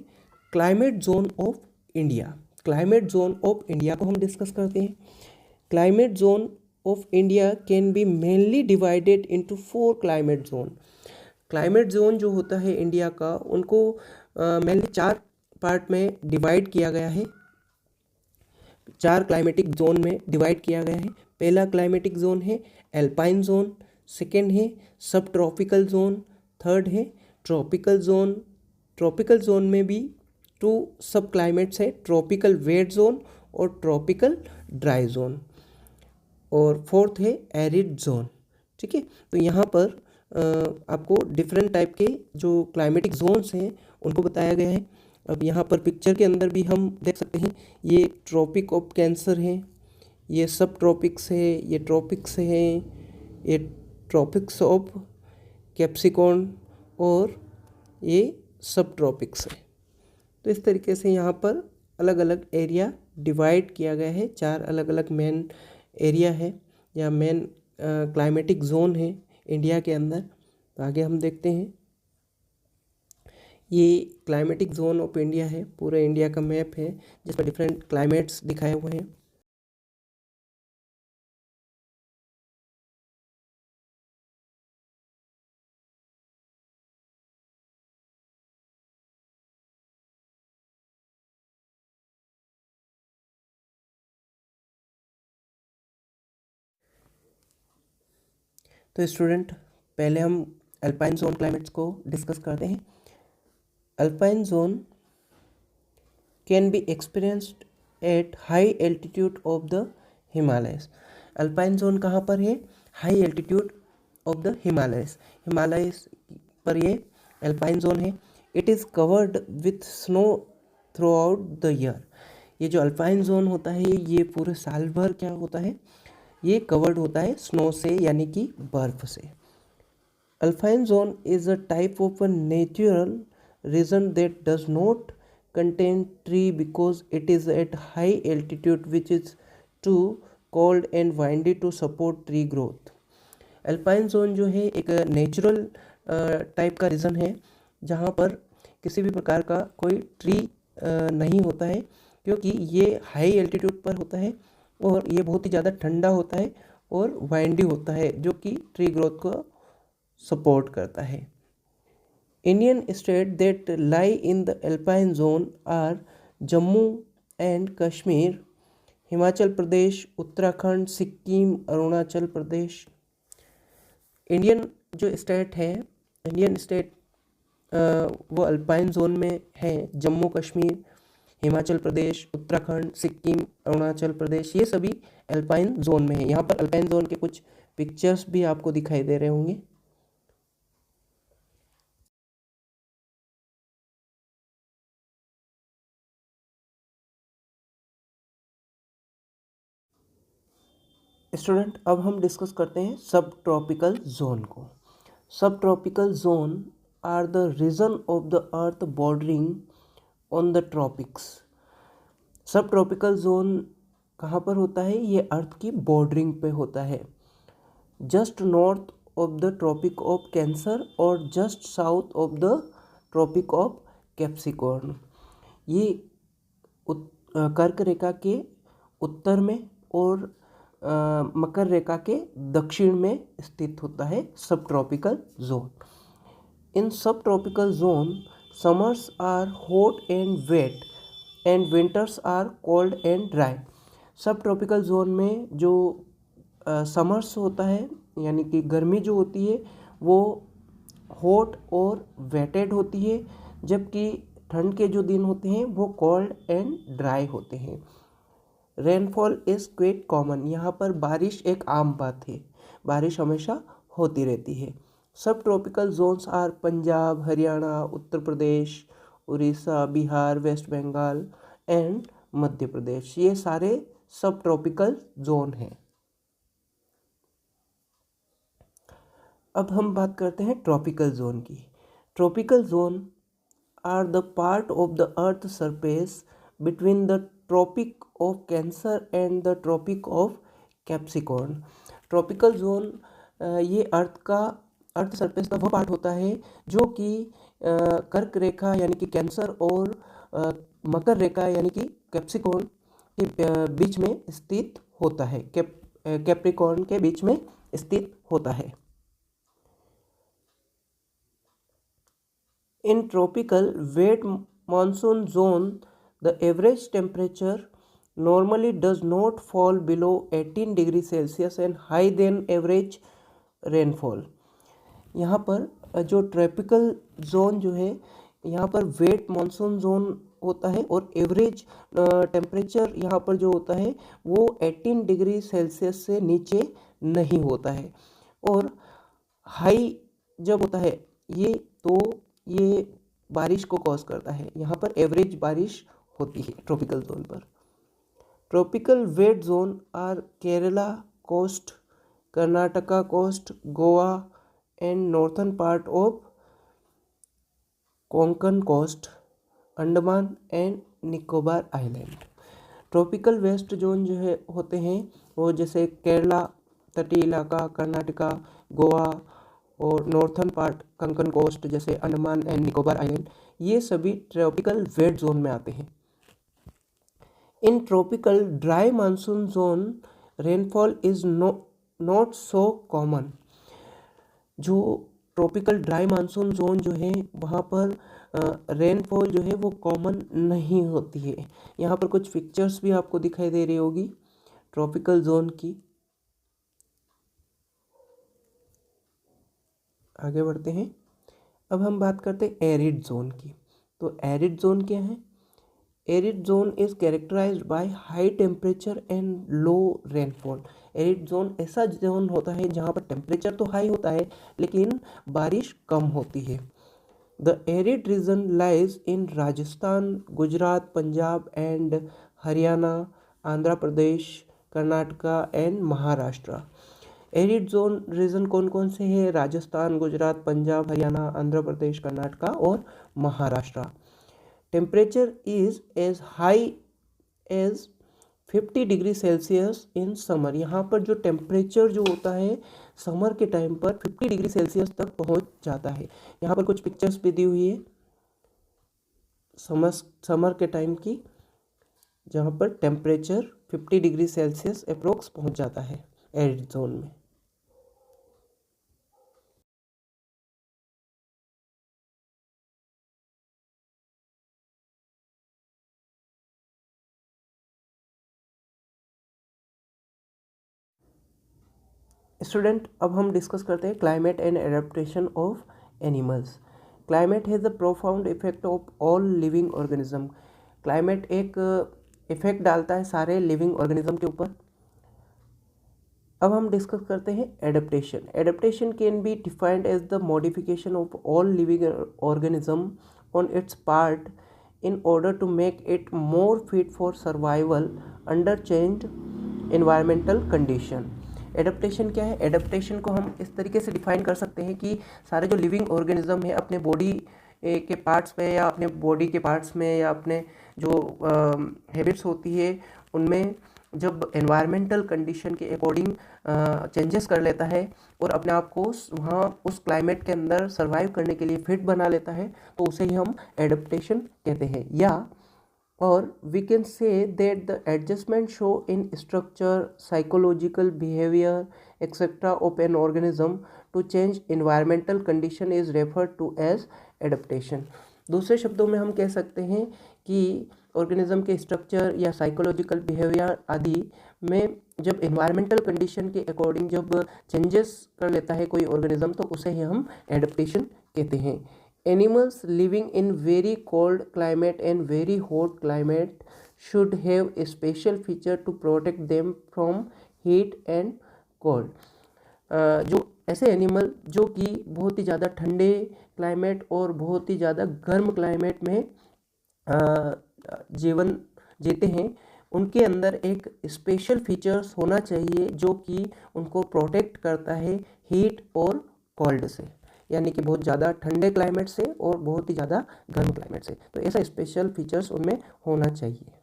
Climate zone of India. Climate zone of India को हम डिस्कस करते हैं। Climate zone of India can be mainly divided into 4 climate zone. Climate zone जो होता है इंडिया का, उनको मेनली 4 पार्ट में डिवाइड किया गया है, 4 क्लाइमेटिक जोन में डिवाइड किया गया है। पहला क्लाइमेटिक जोन है एल्पाइन जोन, सेकेंड है सब ट्रॉपिकल जोन, थर्ड है ट्रॉपिकल जोन। ट्रॉपिकल जोन में भी 2 सब क्लाइमेट्स है, ट्रॉपिकल वेट जोन और ट्रॉपिकल ड्राई जोन, और फोर्थ है एरिड जोन। ठीक है, तो यहाँ पर आपको डिफरेंट टाइप के जो क्लाइमेटिक जोन्स हैं उनको बताया गया है। अब यहाँ पर पिक्चर के अंदर भी हम देख सकते हैं, ये ट्रॉपिक ऑफ कैंसर है, ये सब ट्रॉपिक्स है, ये ट्रॉपिक्स है, ये ट्रॉपिक्स ऑफ कैप्सिकॉर्न और ये सब ट्रॉपिक्स है। तो इस तरीके से यहाँ पर अलग अलग एरिया डिवाइड किया गया है, 4 अलग अलग मेन एरिया है या मेन क्लाइमेटिक जोन है इंडिया के अंदर। तो आगे हम देखते हैं, ये क्लाइमेटिक जोन ऑफ इंडिया है, पूरे इंडिया का मैप है जिस पर डिफरेंट क्लाइमेट्स दिखाए हुए हैं। तो स्टूडेंट, पहले हम अल्पाइन जोन क्लाइमेट्स को डिस्कस करते हैं। Alpine zone can be experienced eight high altitude of the Himalayas. Alpine zone कहाँ पर है? High altitude of the Himalayas. Himalayas पर ये अल्पाइन जोन है। It is covered with snow through out the year. ये जो अल्पाइन जोन होता है ये पूरे साल भर क्या होता है, ये कवर्ड होता है स्नो से, यानी कि बर्फ से। Alpine zone is a type of a natural region that does not contain tree because it is at high altitude which is too cold and windy to support tree growth. Alpine zone जो है एक natural type का reason है जहाँ पर किसी भी प्रकार का कोई ट्री नहीं होता है, क्योंकि ये हाई एल्टीट्यूड पर होता है और ये बहुत ही ज़्यादा ठंडा होता है और वाइंडी होता है, जो कि ट्री ग्रोथ को सपोर्ट करता है। Indian state that lie in the alpine zone are Jammu and Kashmir, Himachal Pradesh, Uttarakhand, Sikkim, Arunachal Pradesh. Indian जो स्टेट है, इंडियन स्टेट वो अल्पाइन जोन में है। जम्मू कश्मीर, हिमाचल प्रदेश, उत्तराखंड, सिक्किम, अरुणाचल प्रदेश, ये सभी अल्पाइन जोन में है। यहाँ पर अल्पाइन जोन के कुछ पिक्चर्स भी आपको दिखाई दे रहे होंगे। स्टूडेंट, अब हम डिस्कस करते हैं सब ट्रॉपिकल जोन को। सब tropical zone are the region of the earth bordering on the tropics. सब ट्रॉपिकल जोन कहाँ पर होता है? ये अर्थ की बॉर्डरिंग पे होता है, just north of the tropic of cancer और just south of the tropic of Capricorn. ये कर्क रेखा के उत्तर में और मकर रेखा के दक्षिण में स्थित होता है sub tropical zone. In sub tropical zone summers are hot and wet and winters are cold and dry. Sub tropical zone में जो समर्स होता है, यानी कि गर्मी जो होती है वो हॉट और वेटेड होती है, जबकि ठंड के जो दिन होते हैं वो कोल्ड एंड ड्राई होते हैं। Rainfall is quite common. यहाँ पर बारिश एक आम बात है, बारिश हमेशा होती रहती है। Sub tropical zones are Punjab, Haryana, Uttar Pradesh, Orissa, Bihar, West Bengal and Madhya Pradesh. ये सारे सब ट्रॉपिकल जोन हैं। अब हम बात करते हैं ट्रॉपिकल जोन की। Tropical zone are the part of the earth surface between the tropic of cancer and the tropic of Capricorn. Tropical zone ये अर्थ सरफेस का वो पार्ट होता है जो कि कर्क रेखा यानी कि कैंसर और मकर रेखा यानी कि कैप्सिकॉर्न के बीच में स्थित होता है। कैप्रिकॉर्न के बीच में स्थित होता है। In tropical wet monsoon zone, the average temperature normally does not fall below 18 degree Celsius and high than average rainfall। यहाँ पर जो ट्रॉपिकल जोन जो है, यहाँ पर वेट मानसून जोन होता है और एवरेज टेम्परेचर यहाँ पर जो होता है वो 18 डिग्री सेल्सियस से नीचे नहीं होता है। और हाई जब होता है ये, तो ये बारिश को कॉज करता है। यहाँ पर एवरेज बारिश होती है ट्रॉपिकल जोन पर। Tropical wet zone are Kerala coast, Karnataka coast, Goa and northern part of Konkan coast, Andaman and Nicobar island. Tropical west zone जो है होते हैं वो जैसे केरला तटीय इलाका, कर्नाटका, गोवा और नॉर्थर्न पार्ट कंकन कोस्ट जैसे अंडमान एंड निकोबार आइलैंड, ये सभी ट्रॉपिकल वेट जोन में आते हैं। In tropical dry monsoon zone rainfall is not so common. जो ट्रॉपिकल ड्राई मानसून जोन जो है वहाँ पर रेनफॉल जो है वो कॉमन नहीं होती है। यहाँ पर कुछ पिक्चर्स भी आपको दिखाई दे रही होगी ट्रॉपिकल जोन की। आगे बढ़ते हैं। अब हम बात करते हैं एरिड जोन की। तो एरिड जोन क्या है? Arid zone is characterised by high temperature and low rainfall. Arid zone ऐसा जोन होता है जहाँ पर टेम्परेचर तो हाई होता है लेकिन बारिश कम होती है। The arid region lies in Rajasthan, Gujarat, Punjab and Haryana, Andhra Pradesh, Karnataka and Maharashtra. Arid zone region कौन कौन से हैं? राजस्थान, गुजरात, पंजाब, हरियाणा, आंध्र प्रदेश, कर्नाटका और Maharashtra. Temperature is as high as 50 degree Celsius in summer. यहाँ पर जो टेम्परेचर जो होता है समर के टाइम पर 50 डिग्री सेल्सियस तक पहुँच जाता है। यहाँ पर कुछ पिक्चर्स भी दी हुई है समर के टाइम की, जहाँ पर टेम्परेचर 50 डिग्री सेल्सियस अप्रोक्स पहुँच जाता है एरिड जोन में। स्टूडेंट, अब हम डिस्कस करते हैं climate and adaptation of animals. Climate has a profound effect of all living organism. Climate एक इफेक्ट डालता है सारे लिविंग ऑर्गेनिज्म के ऊपर। अब हम डिस्कस करते हैं adaptation. Adaptation can be defined as the modification of all living organism on its part in order to make it more fit for survival under changed environmental condition। Adaptation क्या है? Adaptation को हम इस तरीके से define कर सकते हैं कि सारे जो लिविंग ऑर्गेनिज्म है अपने बॉडी के पार्ट्स में या अपने बॉडी के पार्ट्स में या अपने जो हैबिट्स होती है उनमें जब एनवायरमेंटल कंडीशन के अकॉर्डिंग चेंजेस कर लेता है और अपने आप को वहाँ उस क्लाइमेट के अंदर सर्वाइव करने के लिए फिट बना लेता है, तो उसे ही हम एडेप्टेशन कहते हैं। या और we can say that the adjustment show in structure, psychological behaviour etcetera of an organism to change environmental condition is referred to as adaptation. दूसरे शब्दों में हम कह सकते हैं कि ऑर्गेनिज्म के स्ट्रक्चर या साइकोलॉजिकल बिहेवियर आदि में जब एनवायरमेंटल कंडीशन के अकॉर्डिंग जब चेंजेस कर लेता है कोई ऑर्गेनिज्म, तो उसे ही हम एडेप्टेशन कहते हैं। Animals living in very cold climate and very hot climate should have a special feature to protect them from heat and cold. जो ऐसे एनिमल जो कि बहुत ही ज़्यादा ठंडे क्लाइमेट और बहुत ही ज़्यादा गर्म क्लाइमेट में जीवन जीते हैं, उनके अंदर एक स्पेशल फीचर्स होना चाहिए जो कि उनको प्रोटेक्ट करता है हीट और कोल्ड से, यानी कि बहुत ज़्यादा ठंडे क्लाइमेट से और बहुत ही ज़्यादा गर्म क्लाइमेट से। तो ऐसा स्पेशल फीचर्स उनमें होना चाहिए।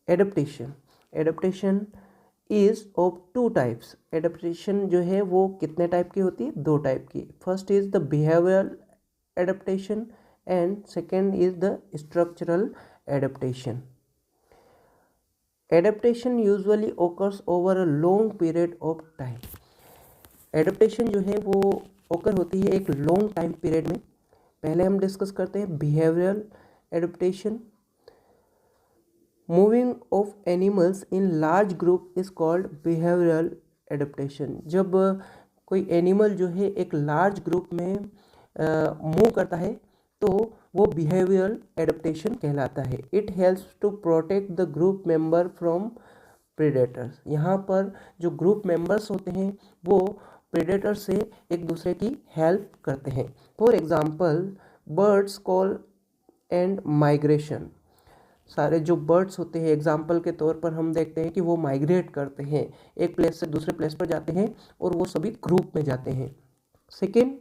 Adaptation. Adaptation is of two types. Adaptation जो है वो कितने टाइप की होती है? दो टाइप की। First is the behavioural adaptation and second is the structural adaptation. Adaptation usually occurs over a long period of time. Adaptation जो है वो ओकर होती है एक लॉन्ग टाइम पीरियड में। पहले हम डिस्कस करते हैं behavioural adaptation. Moving of animals in large group is called behavioural adaptation. जब कोई एनिमल जो है एक लार्ज ग्रुप में मूव करता है तो वो बिहेवियरल एडेप्टेशन कहलाता है। It helps to protect the group member from predators. यहाँ पर जो ग्रुप मेंबर्स होते हैं वो प्रेडेटर से एक दूसरे की हेल्प करते हैं। For example birds call and migration. सारे जो बर्ड्स होते हैं एग्जाम्पल के तौर पर हम देखते हैं कि वो माइग्रेट करते हैं, एक प्लेस से दूसरे प्लेस पर जाते हैं और वो सभी ग्रुप में जाते हैं। Second,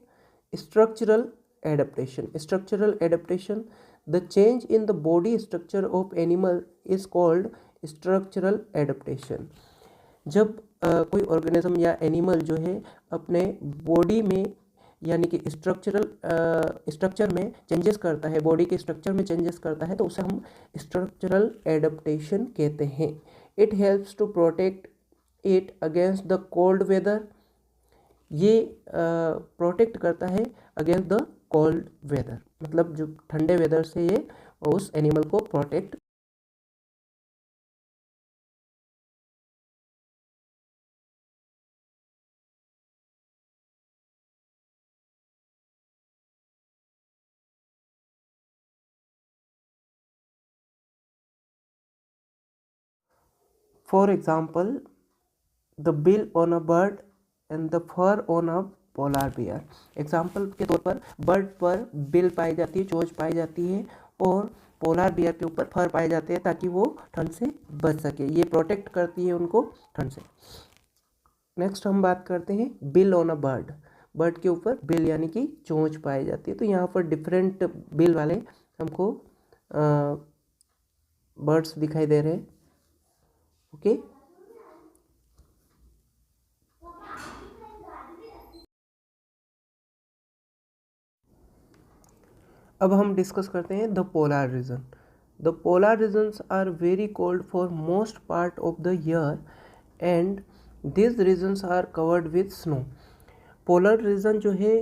structural adaptation. Structural adaptation, the change in the body structure of animal is called structural adaptation. जब कोई ऑर्गेनिज्म या एनिमल जो है अपने बॉडी में यानी कि स्ट्रक्चर में चेंजेस करता है, बॉडी के स्ट्रक्चर में चेंजेस करता है, तो उसे हम स्ट्रक्चरल एडेप्टेशन कहते हैं। It helps to protect it against the cold weather. ये प्रोटेक्ट करता है अगेंस्ट द कोल्ड वेदर, मतलब जो ठंडे वेदर से ये उस एनिमल को protect. For example, the bill on a bird and the fur on a polar bear। Example के तौर पर बर्ड पर बिल पाई जाती है, चोंच पाई जाती है, और पोलार बियर के ऊपर फर पाए जाते हैं ताकि वो ठंड से बच सके। ये प्रोटेक्ट करती है उनको ठंड से। नेक्स्ट हम बात करते हैं bill on a bird. Bird के ऊपर बिल यानी कि चोंच पाई जाती है। तो यहाँ पर डिफरेंट बिल वाले हमको बर्ड्स दिखाई दे रहे हैं। ओके, अब हम डिस्कस करते हैं the polar region. The polar regions are very cold for most part of the year and this regions are covered with snow. Polar region जो है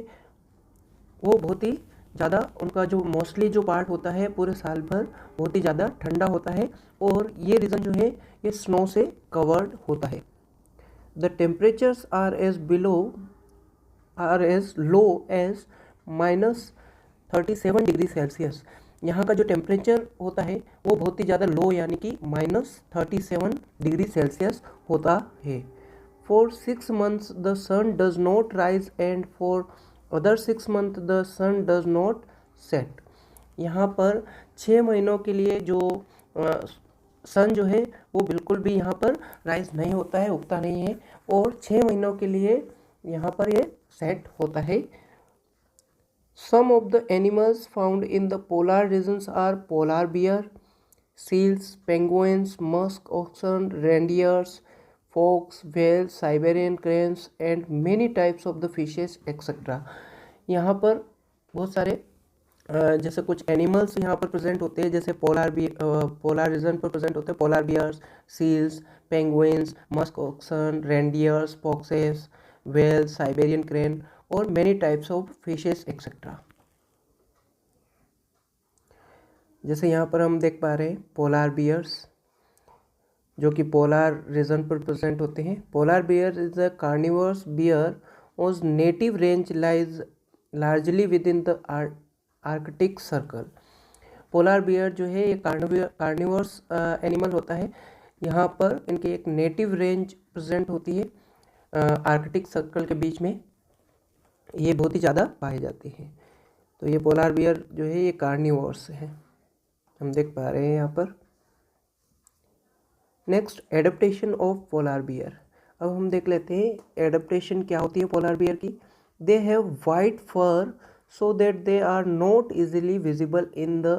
वो बहुत ही ज़्यादा, उनका जो मोस्टली जो पार्ट होता है पूरे साल भर बहुत ही ज़्यादा ठंडा होता है, और ये रीजन जो है ये स्नो से कवर्ड होता है। The temperatures are as low as -37 degree Celsius. यहाँ का जो टेम्परेचर होता है वो बहुत ही ज़्यादा लो यानी कि -37 डिग्री सेल्सियस होता है। For 6 months the sun does not rise and for other 6 months the sun does not set. यहाँ पर 6 महीनों के लिए जो सन जो है वो बिल्कुल भी यहाँ पर राइज नहीं होता है, उगता नहीं है, और 6 महीनों के लिए यहाँ पर ये सेट होता है। Some of the animals found in the polar regions are polar bear, seals, penguins, musk oxen, reindeers, fox, whales, Siberian cranes and many types of the fishes etc. यहाँ पर बहुत सारे जैसे कुछ एनिमल्स यहाँ पर प्रेजेंट होते हैं, जैसे पोलर रीजन पर प्रेजेंट होते हैं polar bears, seals, penguins, musk oxen, reindeers, foxes, whales, Siberian crane और many types of fishes etcetera. जैसे यहाँ पर हम देख पा रहे हैं पोलर बियर्स जो कि पोलर रीजन पर प्रेजेंट होते हैं। Polar bear is a carnivores bear whose native range lies largely within the Arctic circle. Polar bear जो है ये कार्निवर्स एनिमल होता है। यहाँ पर इनके एक नेटिव रेंज प्रेजेंट होती है आर्कटिक सर्कल के बीच में, ये बहुत ही ज़्यादा पाए जाते हैं। तो ये पोलर बियर जो है ये कार्निवर्स है, हम देख पा रहे हैं यहाँ पर। Next, adaptation of polar bear. अब हम देख लेते हैं एडेप्टेशन क्या होती है पोलर बियर की। They have white fur so that they are not easily visible in the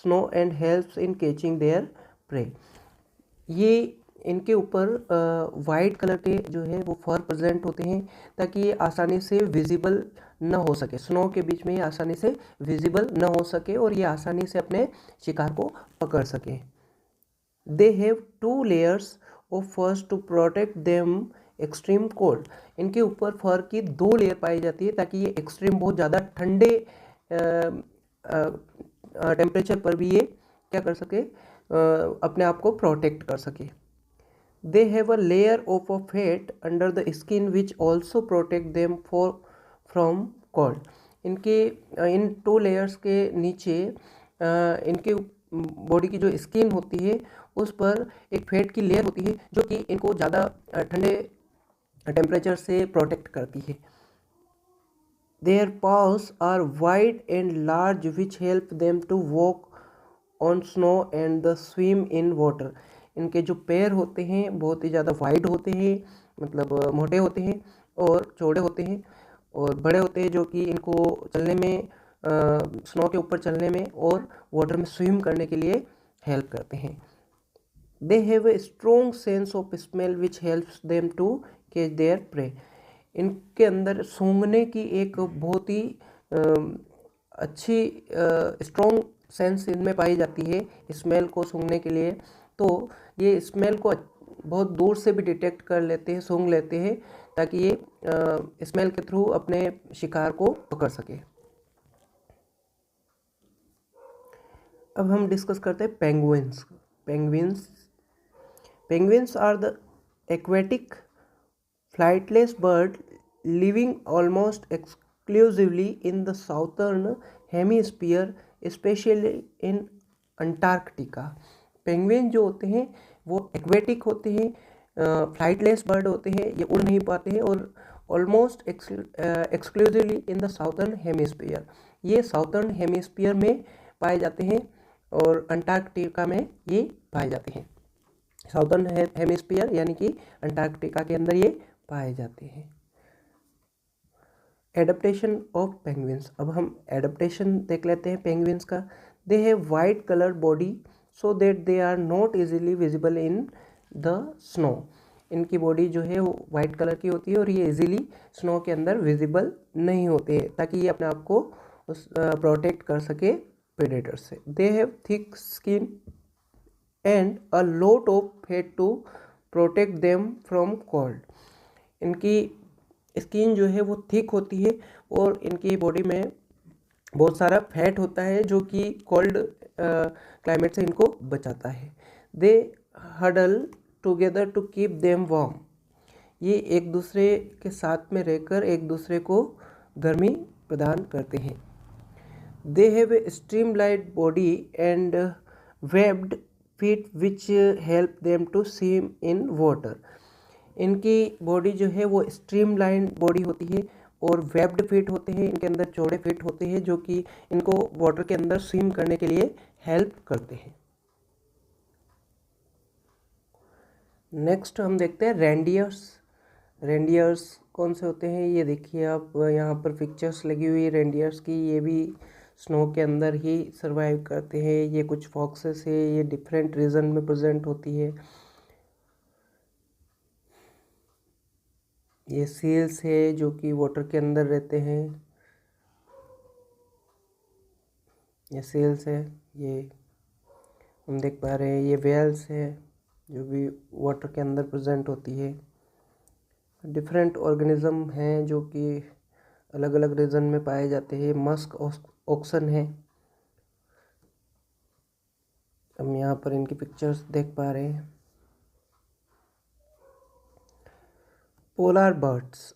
snow and helps in catching their prey। ये इनके ऊपर वाइट कलर के जो है वो फर प्रेजेंट होते हैं ताकि ये आसानी से विजिबल न हो सके, स्नो के बीच में ये आसानी से विजिबल न हो सके और ये आसानी से अपने शिकार को पकड़ सके। They have 2 layers of furs to protect them extreme cold. इनके ऊपर फर की 2 लेयर पाई जाती है ताकि ये एक्सट्रीम बहुत ज़्यादा ठंडे टेम्परेचर पर भी ये क्या कर सके, अपने आप को प्रोटेक्ट कर सके। They have a layer of a fat under the skin which also protect them from cold. इनके इन 2 लेयर्स के नीचे इनके बॉडी की जो स्किन होती है उस पर एक फैट की लेयर होती है जो कि इनको ज़्यादा ठंडे टेम्परेचर से प्रोटेक्ट करती है। Their paws are wide and large which help them to walk on snow and the swim in water। इनके जो पैर होते हैं बहुत ही ज़्यादा वाइड होते हैं, मतलब मोटे होते हैं और चौड़े होते हैं और बड़े होते हैं, जो कि इनको चलने में, स्नो के ऊपर चलने में और वाटर में स्विम करने के लिए हेल्प करते हैं। They have a strong sense of smell which helps them to catch their prey. इनके अंदर सूंघने की एक बहुत ही अच्छी स्ट्रॉन्ग सेंस इनमें पाई जाती है स्मेल को सूंघने के लिए। तो ये स्मेल को बहुत दूर से भी डिटेक्ट कर लेते हैं, सूंघ लेते हैं, ताकि ये स्मेल के थ्रू अपने शिकार को पकड़ सके। अब हम डिस्कस करते हैं penguins. Penguins are the aquatic flightless bird living almost exclusively in the southern hemisphere, especially in Antarctica। Penguin जो होते हैं वो एक्वेटिक होते हैं, फ्लाइटलेस बर्ड होते हैं, ये उड़ नहीं पाते हैं और almost exclusively in the southern hemisphere, ये साउथर्न हेमिस्फीयर में पाए जाते हैं और अंटार्कटिका में ये पाए जाते हैं। साउथर्न हेमिस्फीयर यानी कि अंटार्कटिका के अंदर ये पाए जाते हैं। Adaptation of penguins. अब हम एडेप्टेशन देख लेते हैं पेंगुइन्स का। They have white colour body so that they are not easily visible in the snow. इनकी बॉडी जो है वो वाइट कलर की होती है और ये इजीली स्नो के अंदर विजिबल नहीं होते हैं, ताकि ये अपने आप को प्रोटेक्ट कर सके प्रेडेटर से। They have thick skin and a lot of fat to protect them from cold. इनकी स्किन जो है वो थिक होती है और इनकी बॉडी में बहुत सारा फैट होता है जो कि कोल्ड क्लाइमेट से इनको बचाता है। They huddle together to keep them warm. ये एक दूसरे के साथ में रहकर एक दूसरे को गर्मी प्रदान करते हैं। They have a streamlined body and webbed feet which help them to swim in water. इनकी बॉडी जो है वो स्ट्रीमलाइन बॉडी होती है और वेब्ड फीट होते हैं, इनके अंदर चौड़े फीट होते हैं जो कि इनको वाटर के अंदर स्विम करने के लिए हेल्प करते हैं। नेक्स्ट हम देखते हैं रेंडियर्स। रेंडियर्स कौन से होते हैं ये देखिए आप, यहाँ पर पिक्चर्स लगी हुई है रेंडियर्स की। ये भी स्नो के अंदर ही सर्वाइव करते हैं। ये कुछ फॉक्सेस है, ये डिफरेंट रीजन में प्रेजेंट होती है। ये सील्स है जो कि वाटर के अंदर रहते हैं। ये सील्स है, ये हम देख पा रहे हैं। ये वेल्स है जो भी वाटर के अंदर प्रेजेंट होती है। डिफरेंट ऑर्गेनिज्म हैं जो कि अलग अलग रीजन में पाए जाते हैं। मस्क ऑक्सन है, हम यहाँ पर इनकी पिक्चर्स देख पा रहे हैं। Polar birds.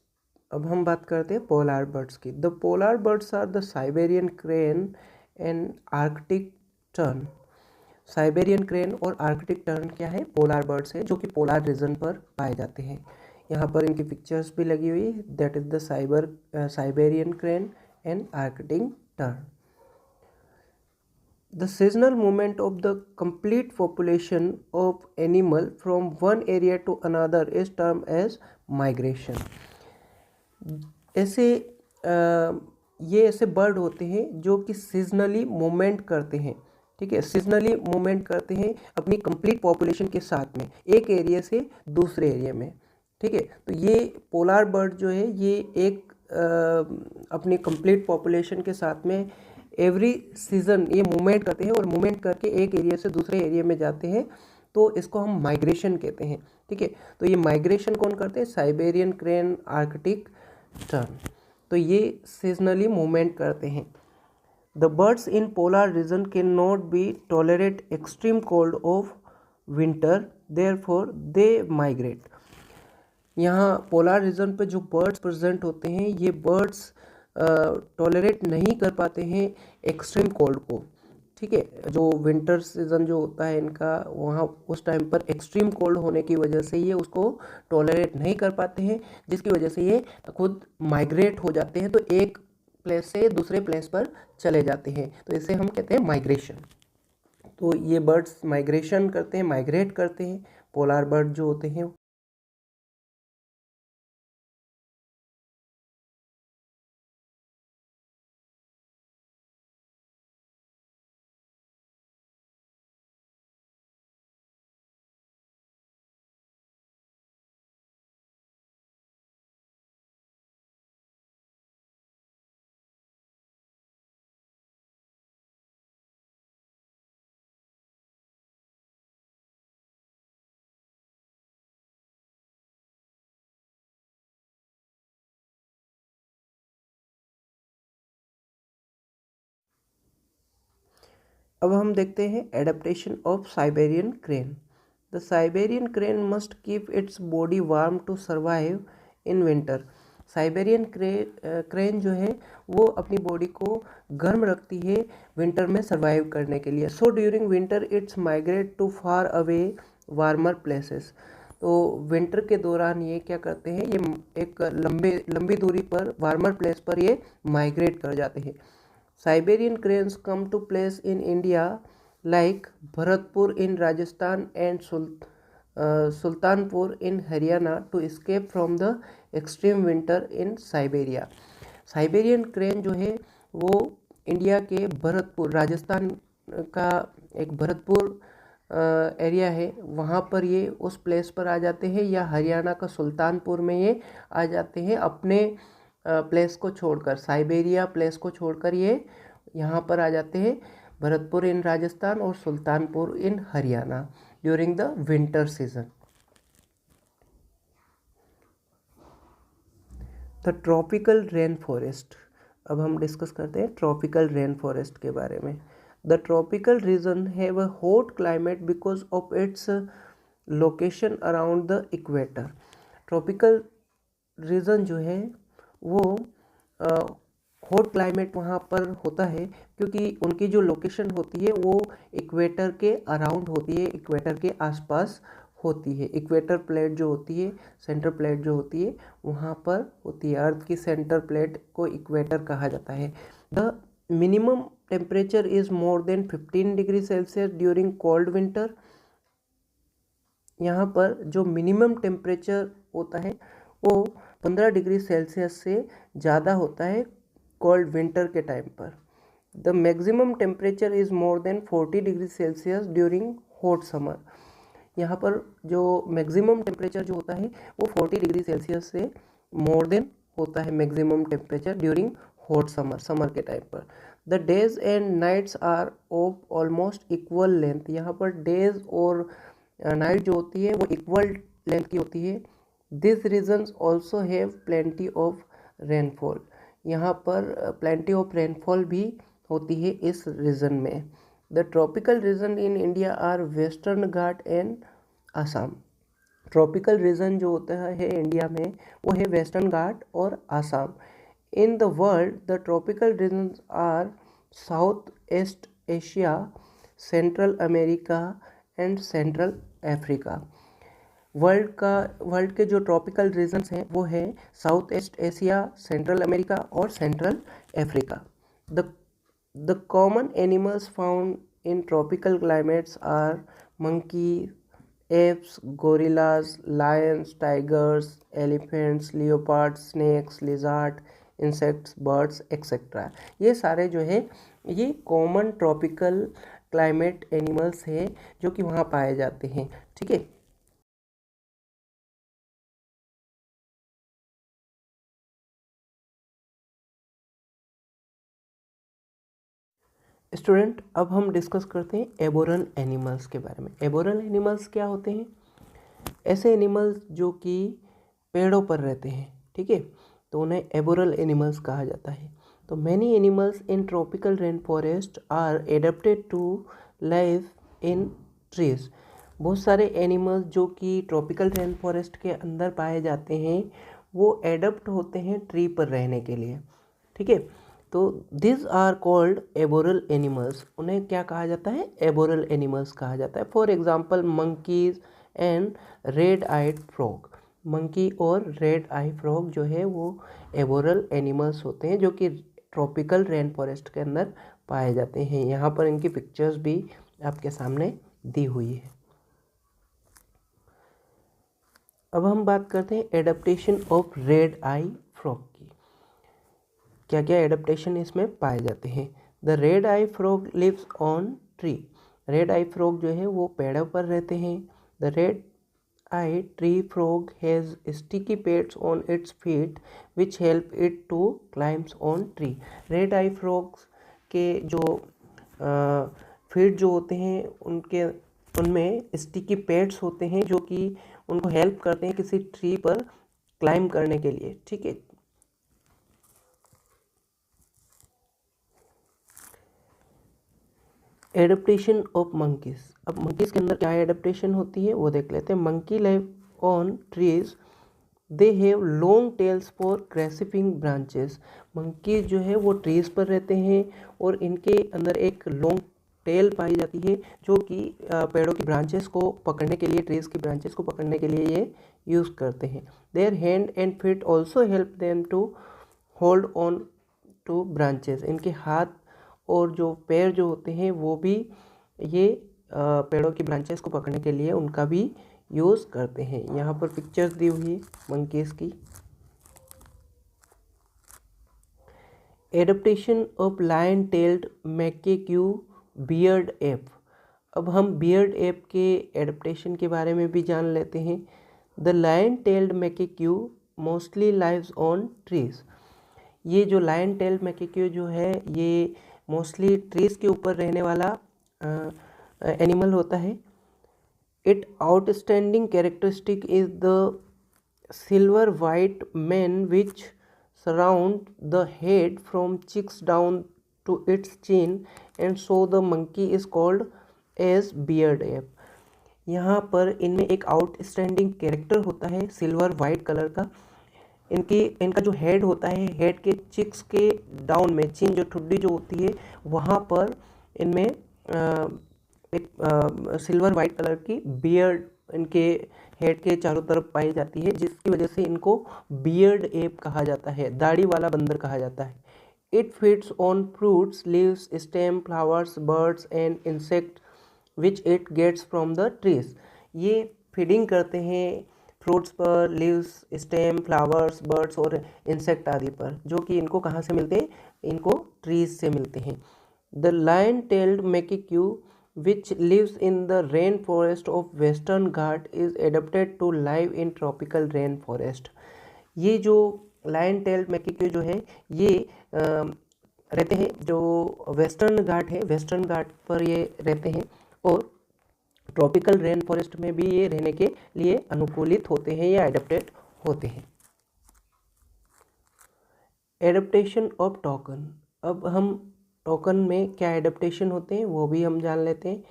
अब हम बात करते हैं पोलार बर्ड्स की। The polar birds are the Siberian crane and Arctic tern. Siberian crane और आर्कटिक टर्न क्या है? पोलार बर्ड्स है जो कि पोलार रीजन पर पाए जाते हैं। यहाँ पर इनकी पिक्चर्स भी लगी हुई है। That is the Siberian crane and Arctic turn. The seasonal movement of the complete population of animal from one area to another is termed as migration। ऐसे ये ऐसे बर्ड होते हैं जो कि सीजनली मूवमेंट करते हैं, ठीक है, सीजनली मूवमेंट करते हैं अपनी कंप्लीट पॉपुलेशन के साथ में एक एरिया से दूसरे एरिया में, ठीक है। तो ये पोलार बर्ड जो है ये एक अपनी कंप्लीट पॉपुलेशन के साथ में एवरी सीज़न ये मूवमेंट करते हैं और मूवमेंट करके एक एरिया से दूसरे एरिया में जाते हैं तो इसको हम माइग्रेशन कहते हैं। ठीक है, तो ये माइग्रेशन कौन करते हैं? Siberian crane, Arctic tern. तो ये सीजनली मूवमेंट करते हैं। The birds in polar region can not be tolerate extreme cold of winter, therefore they migrate. यहाँ पोलर रीजन पे जो बर्ड्स प्रेजेंट होते हैं, ये बर्ड्स टॉलरेट नहीं कर पाते हैं एक्सट्रीम कोल्ड को। ठीक है, जो विंटर सीजन जो होता है इनका, वहाँ उस टाइम पर एक्सट्रीम कोल्ड होने की वजह से ये उसको टॉलरेट नहीं कर पाते हैं, जिसकी वजह से ये खुद माइग्रेट हो जाते हैं, तो एक प्लेस से दूसरे प्लेस पर चले जाते हैं। तो इसे हम कहते हैं माइग्रेशन। तो ये बर्ड्स माइग्रेशन करते हैं, माइग्रेट करते हैं, पोलर बर्ड जो होते हैं। अब हम देखते हैं adaptation of Siberian crane. The Siberian crane must keep its body warm to survive in winter. Siberian crane जो है वो अपनी बॉडी को गर्म रखती है विंटर में सर्वाइव करने के लिए। So during winter its migrate to far away warmer places. तो विंटर के दौरान ये क्या करते हैं, ये एक लंबी दूरी पर वार्मर प्लेस पर ये माइग्रेट कर जाते हैं। Siberian cranes come to place in India like Bharatpur in Rajasthan and Sultanpur in Haryana to escape from the extreme winter in Siberia. Siberian crane जो है वो इंडिया के भरतपुर, राजस्थान का एक भरतपुर एरिया है, वहाँ पर ये उस प्लेस पर आ जाते हैं, या हरियाणा का सुल्तानपुर में ये आ जाते हैं अपने प्लेस को छोड़कर, साइबेरिया प्लेस को छोड़कर ये यहाँ पर आ जाते हैं, भरतपुर इन राजस्थान और Sultanpur in Haryana during the winter season. The tropical rain forest. अब हम डिस्कस करते हैं ट्रॉपिकल रेन फॉरेस्ट के बारे में। The tropical reason have a hot climate because of its location around the equator. Tropical region जो है वो हॉट क्लाइमेट वहाँ पर होता है क्योंकि उनकी जो लोकेशन होती है वो इक्वेटर के अराउंड होती है, इक्वेटर के आसपास होती है। इक्वेटर प्लेट जो होती है, सेंटर प्लेट जो होती है वहाँ पर होती है। अर्थ की सेंटर प्लेट को इक्वेटर कहा जाता है। The minimum temperature is more than 15 degree Celsius during cold winter. यहाँ पर जो मिनिमम टेम्परेचर होता है वो 15 डिग्री सेल्सियस से ज़्यादा होता है कोल्ड विंटर के टाइम पर। The maximum temperature is more than 40 degree Celsius during hot summer. यहाँ पर जो मैक्सिमम टेम्परेचर जो होता है वो 40 डिग्री सेल्सियस से मोर देन होता है maximum temperature during hot summer के टाइम पर। The days and nights are of almost equal length. यहाँ पर डेज और नाइट जो होती है वो इक्वल लेंथ की होती है। This regions also have plenty of rainfall. यहाँ पर प्लेंटी ऑफ रेनफॉल भी होती है इस रीजन में। The tropical region in India are western Ghat and Assam. Tropical region जो होता है इंडिया में वो है वेस्टर्न घाट और Assam. In the world the tropical region are south east Asia, central America and central Africa. World के जो ट्रॉपिकल रीजन्स हैं वो है south east Asia, central America और central Africa. The common animals found in tropical climates are monkey, apes, gorillas, lions, tigers, elephants, leopards, snakes, lizard, insects, birds etcetera. ये सारे जो है ये कॉमन ट्रॉपिकल क्लाइमेट एनिमल्स हैं जो कि वहाँ पाए जाते हैं। ठीक है। स्टूडेंट, अब हम डिस्कस करते हैं एबोरल एनिमल्स के बारे में। एबोरल एनिमल्स क्या होते हैं? ऐसे एनिमल्स जो कि पेड़ों पर रहते हैं, ठीक है, तो उन्हें एबोरल एनिमल्स कहा जाता है। तो many animals in tropical rain forest are adapted to live in trees. बहुत सारे एनिमल्स जो कि ट्रॉपिकल रेन फॉरेस्ट के अंदर पाए जाते हैं वो एडप्ट होते हैं ट्री पर रहने के लिए, ठीक है। तो this are called arboreal animals. उन्हें क्या कहा जाता है? एबोरल एनिमल्स कहा जाता है। For example monkeys and red eyed frog. Monkey और रेड आई फ्रॉग जो है वो एबोरल एनिमल्स होते हैं जो कि ट्रॉपिकल रेन फॉरेस्ट के अंदर पाए जाते हैं। यहाँ पर इनकी पिक्चर्स भी आपके सामने दी हुई है। अब हम बात करते हैं adaptation of red eye frog की। क्या क्या एडेप्टेशन इसमें पाए जाते हैं? The red eye frog lives on tree. Red eye frog जो है वो पेड़ों पर रहते हैं। The red eye tree frog has sticky pads on its feet which help it to climbs on tree. Red eye frogs के जो feet जो होते हैं उनमें स्टिकी पेड्स होते हैं जो कि उनको हेल्प करते हैं किसी ट्री पर क्लाइंब करने के लिए, ठीक है। Adaptation of monkeys. अब मंकीज के अंदर क्या एडेप्टेशन होती है वो देख लेते हैं। Monkey live on trees, they have long tails for grasping branches. Monkeys जो है वो ट्रीज पर रहते हैं और इनके अंदर एक लॉन्ग टेल पाई जाती है जो कि पेड़ों की ब्रांचेस को पकड़ने के लिए, ट्रीज की ब्रांचेस को पकड़ने के लिए ये यूज़ करते हैं। Their hand and feet also help them to hold on to branches. इनके हाथ और जो पैर जो होते हैं वो भी ये पेड़ों की ब्रांचेस को पकड़ने के लिए उनका भी यूज़ करते हैं। यहाँ पर पिक्चर्स दी हुई है मंकीज की। Adaptation of lion tailed macaque beard ape. अब हम बियर्ड एप के एडेप्टेशन के बारे में भी जान लेते हैं। The lion tailed macaque mostly lives on trees. ये जो लायन टेल्ड मैकेक्यू जो है ये मोस्टली ट्रीज के ऊपर रहने वाला एनिमल होता है। It outstanding characteristic is the silver white mane which surround the head from cheeks down to its chin and so the monkey is called as beard ape. यहाँ पर इनमें एक आउटस्टैंडिंग कैरेक्टर होता है सिल्वर वाइट कलर का। इनका जो head होता है, हेड के चिक्स के डाउन में, चिन जो ठुड्डी जो होती है वहाँ पर इनमें एक सिल्वर वाइट कलर की बियर्ड इनके हेड के चारों तरफ पाई जाती है जिसकी वजह से इनको बियर्ड एप कहा जाता है, दाढ़ी वाला बंदर कहा जाता है। It feeds on fruits, leaves, stem, flowers, birds and insect which it gets from the trees. ये फीडिंग करते हैं फ्रूट्स पर, लीव्स, स्टेम, फ्लावर्स, बर्ड्स और इंसेक्ट आदि पर, जो कि इनको कहाँ से मिलते हैं? इनको ट्रीज से मिलते हैं। The lion tailed macaque which lives in the rain forest of western Ghat is adapted to live in tropical rain forest. ये जो लायन टेल्ड मैकेक्यू जो है ये रहते हैं जो वेस्टर्न घाट है, वेस्टर्न घाट पर ये रहते हैं और ट्रॉपिकल रेन फॉरेस्ट में भी ये रहने के लिए अनुकूलित होते हैं या एडेप्टेड होते हैं। Adaptation of token. अब हम टोकन में क्या एडेप्टेशन होते हैं वो भी हम जान लेते हैं।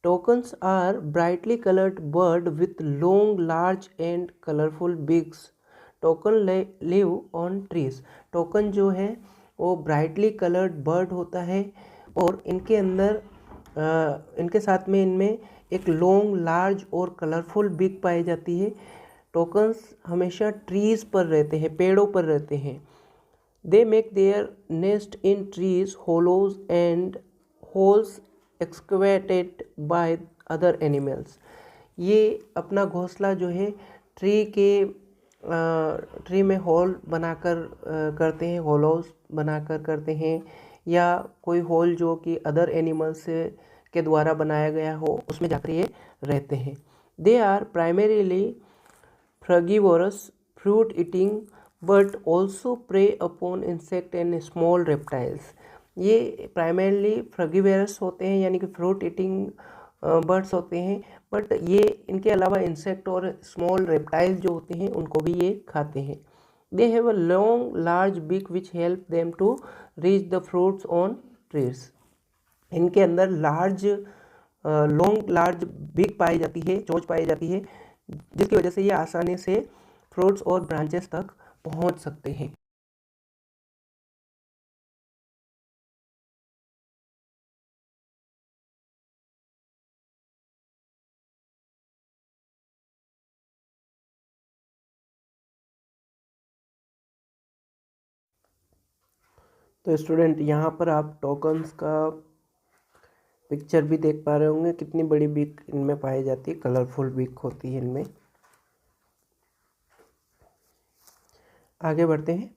Toucans are brightly coloured bird with long large and colourful beaks. Toucan live on trees. Toucan जो है वो ब्राइटली कलर्ड बर्ड होता है और इनके अंदर इनके साथ में इनमें एक लॉन्ग, लार्ज और कलरफुल बिग पाई जाती है। टोकन्स हमेशा ट्रीज पर रहते हैं, पेड़ों पर रहते हैं। They make their nest in trees, hollows and holes excavated by other animals. ये अपना घोंसला जो है ट्री में होल बनाकर करते हैं, होलोज बनाकर करते हैं, या कोई होल जो कि अदर एनिमल्स के द्वारा बनाया गया हो उसमें जाकर ये रहते हैं। They are primarily frugivorous, fruit eating, but also prey upon insect and small reptiles. ये प्राइमरली फ्रगिवेरस होते हैं, यानी कि फ्रूट ईटिंग बर्ड्स होते हैं, बट ये इनके अलावा इंसेक्ट और स्मॉल रेप्टाइल्स जो होते हैं उनको भी ये खाते हैं। They have a long large beak which help them to reach the fruits on trees. इनके अंदर लॉन्ग लार्ज बिक पाई जाती है, चोंच पाई जाती है, जिसकी वजह से ये आसानी से फ्रूट्स और ब्रांचेस तक पहुंच सकते हैं। तो स्टूडेंट, यहाँ पर आप टोकन्स का पिक्चर भी देख पा रहे होंगे, कितनी बड़ी बिक इनमें पाई जाती है, कलरफुल बिक होती है इनमें। आगे बढ़ते हैं,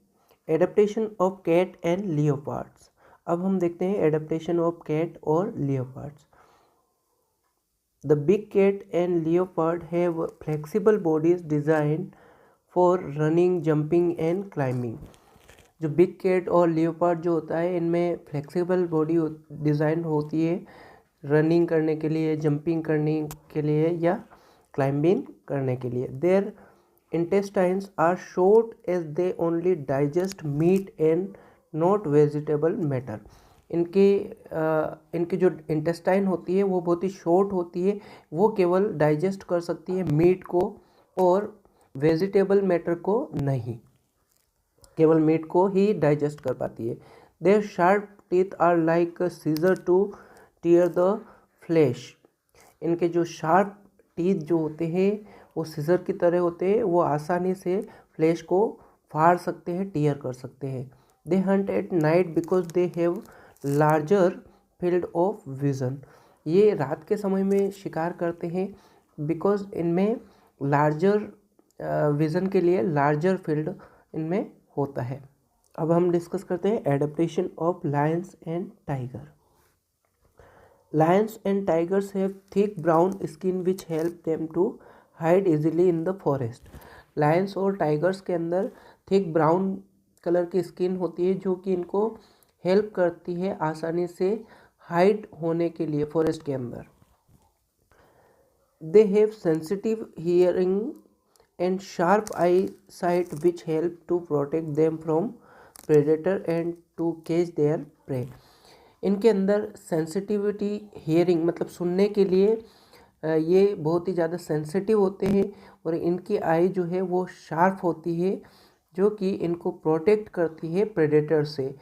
adaptation of cat and leopards. अब हम देखते हैं एडेप्टेशन ऑफ कैट और leopards. The big cat and leopard have flexible bodies designed for running, jumping and climbing. जो बिग कैट और लियोपार्ड जो होता है, इनमें फ्लेक्सिबल बॉडी डिज़ाइन होती है रनिंग करने के लिए, जंपिंग करने के लिए या क्लाइंबिंग करने के लिए। Their intestines are short as they only digest meat and not vegetable matter. इनकी जो इंटेस्टाइन होती है वो बहुत ही शॉर्ट होती है, वो केवल डाइजेस्ट कर सकती है मीट को और वेजिटेबल मैटर को नहीं, केवल मीट को ही डाइजेस्ट कर पाती है। Their sharp teeth are like scissor to tear the flesh. इनके जो शार्प टीथ जो होते हैं वो सीजर की तरह होते हैं, वो आसानी से फ्लैश को फाड़ सकते हैं, टीयर कर सकते हैं। दे Hunt at night because they have larger field of vision. ये रात के समय में शिकार करते हैं बिकॉज इनमें लार्जर विजन के लिए लार्जर फील्ड इनमें होता है। अब हम डिस्कस करते हैं adaptation of lions and tiger. Lions and tigers have thick brown skin which help them to hide easily in the forest. Lions और टाइगर्स के अंदर थिक ब्राउन कलर की स्किन होती है जो कि इनको हेल्प करती है आसानी से हाइड होने के लिए फॉरेस्ट के अंदर। They have sensitive hearing and sharp eyesight which help to protect them from predator and to catch their prey। इनके अंदर सेंसिटिविटी, हियरिंग मतलब सुनने के लिए ये बहुत ही ज़्यादा सेंसिटिव होते हैं और इनकी आई जो है वो शार्प होती है जो कि इनको प्रोटेक्ट करती है प्रेडेटर से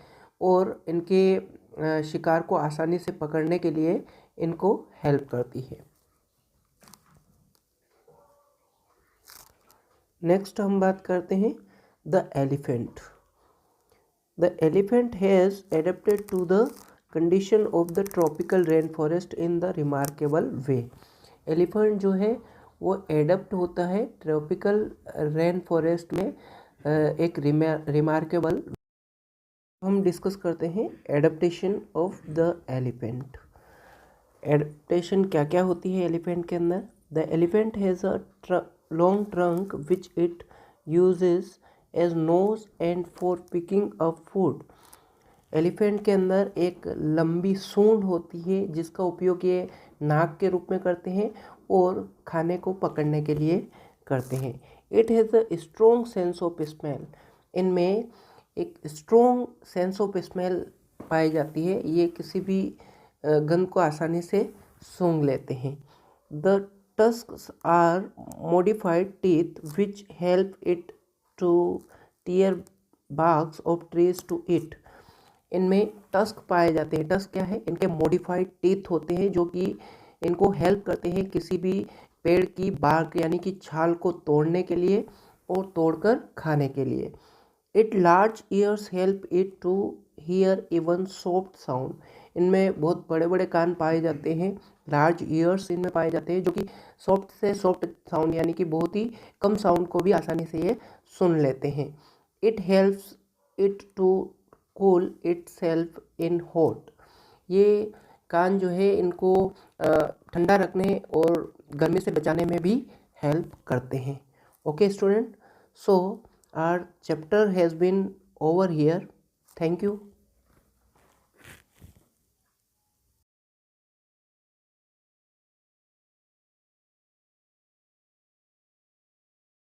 और इनके शिकार को आसानी से पकड़ने के लिए इनको हेल्प करती है। नेक्स्ट हम बात करते हैं the elephant. The elephant has adapted to the condition of the tropical rain forest in the remarkable way. Elephant जो है वो एडप्ट होता है ट्रॉपिकल रेन फॉरेस्ट में एक रिमार्केबल। हम डिस्कस करते हैं adaptation of the elephant. Adaptation क्या क्या होती है एलिफेंट के अंदर। The elephant has a long trunk which it uses as nose and for picking up food। Elephant के अंदर एक लंबी सूंड होती है जिसका उपयोग ये नाक के रूप में करते हैं और खाने को पकड़ने के लिए करते हैं। It has a strong sense of smell. इनमें एक स्ट्रोंग सेंस ऑफ स्मेल पाई जाती है, ये किसी भी गंध को आसानी से सूंघ लेते हैं। The tusks are modified teeth which help it to tear barks of trees to eat। इनमें टस्क पाए जाते हैं। टस्क क्या है? इनके मॉडिफाइड टीथ होते हैं जो कि इनको हेल्प करते हैं किसी भी पेड़ की बार्क यानी कि छाल को तोड़ने के लिए और तोड़कर खाने के लिए। It large ears help it to hear even soft sound. इनमें बहुत बड़े बड़े कान पाए जाते हैं, लार्ज ईयर्स इनमें पाए जाते हैं जो कि सॉफ्ट से सॉफ्ट साउंड यानी कि बहुत ही कम साउंड को भी आसानी से ये सुन लेते हैं। It helps it to cool itself in hot. ये कान जो है इनको ठंडा रखने और गर्मी से बचाने में भी हेल्प करते हैं। Okay student, so our chapter has been over here. Thank you.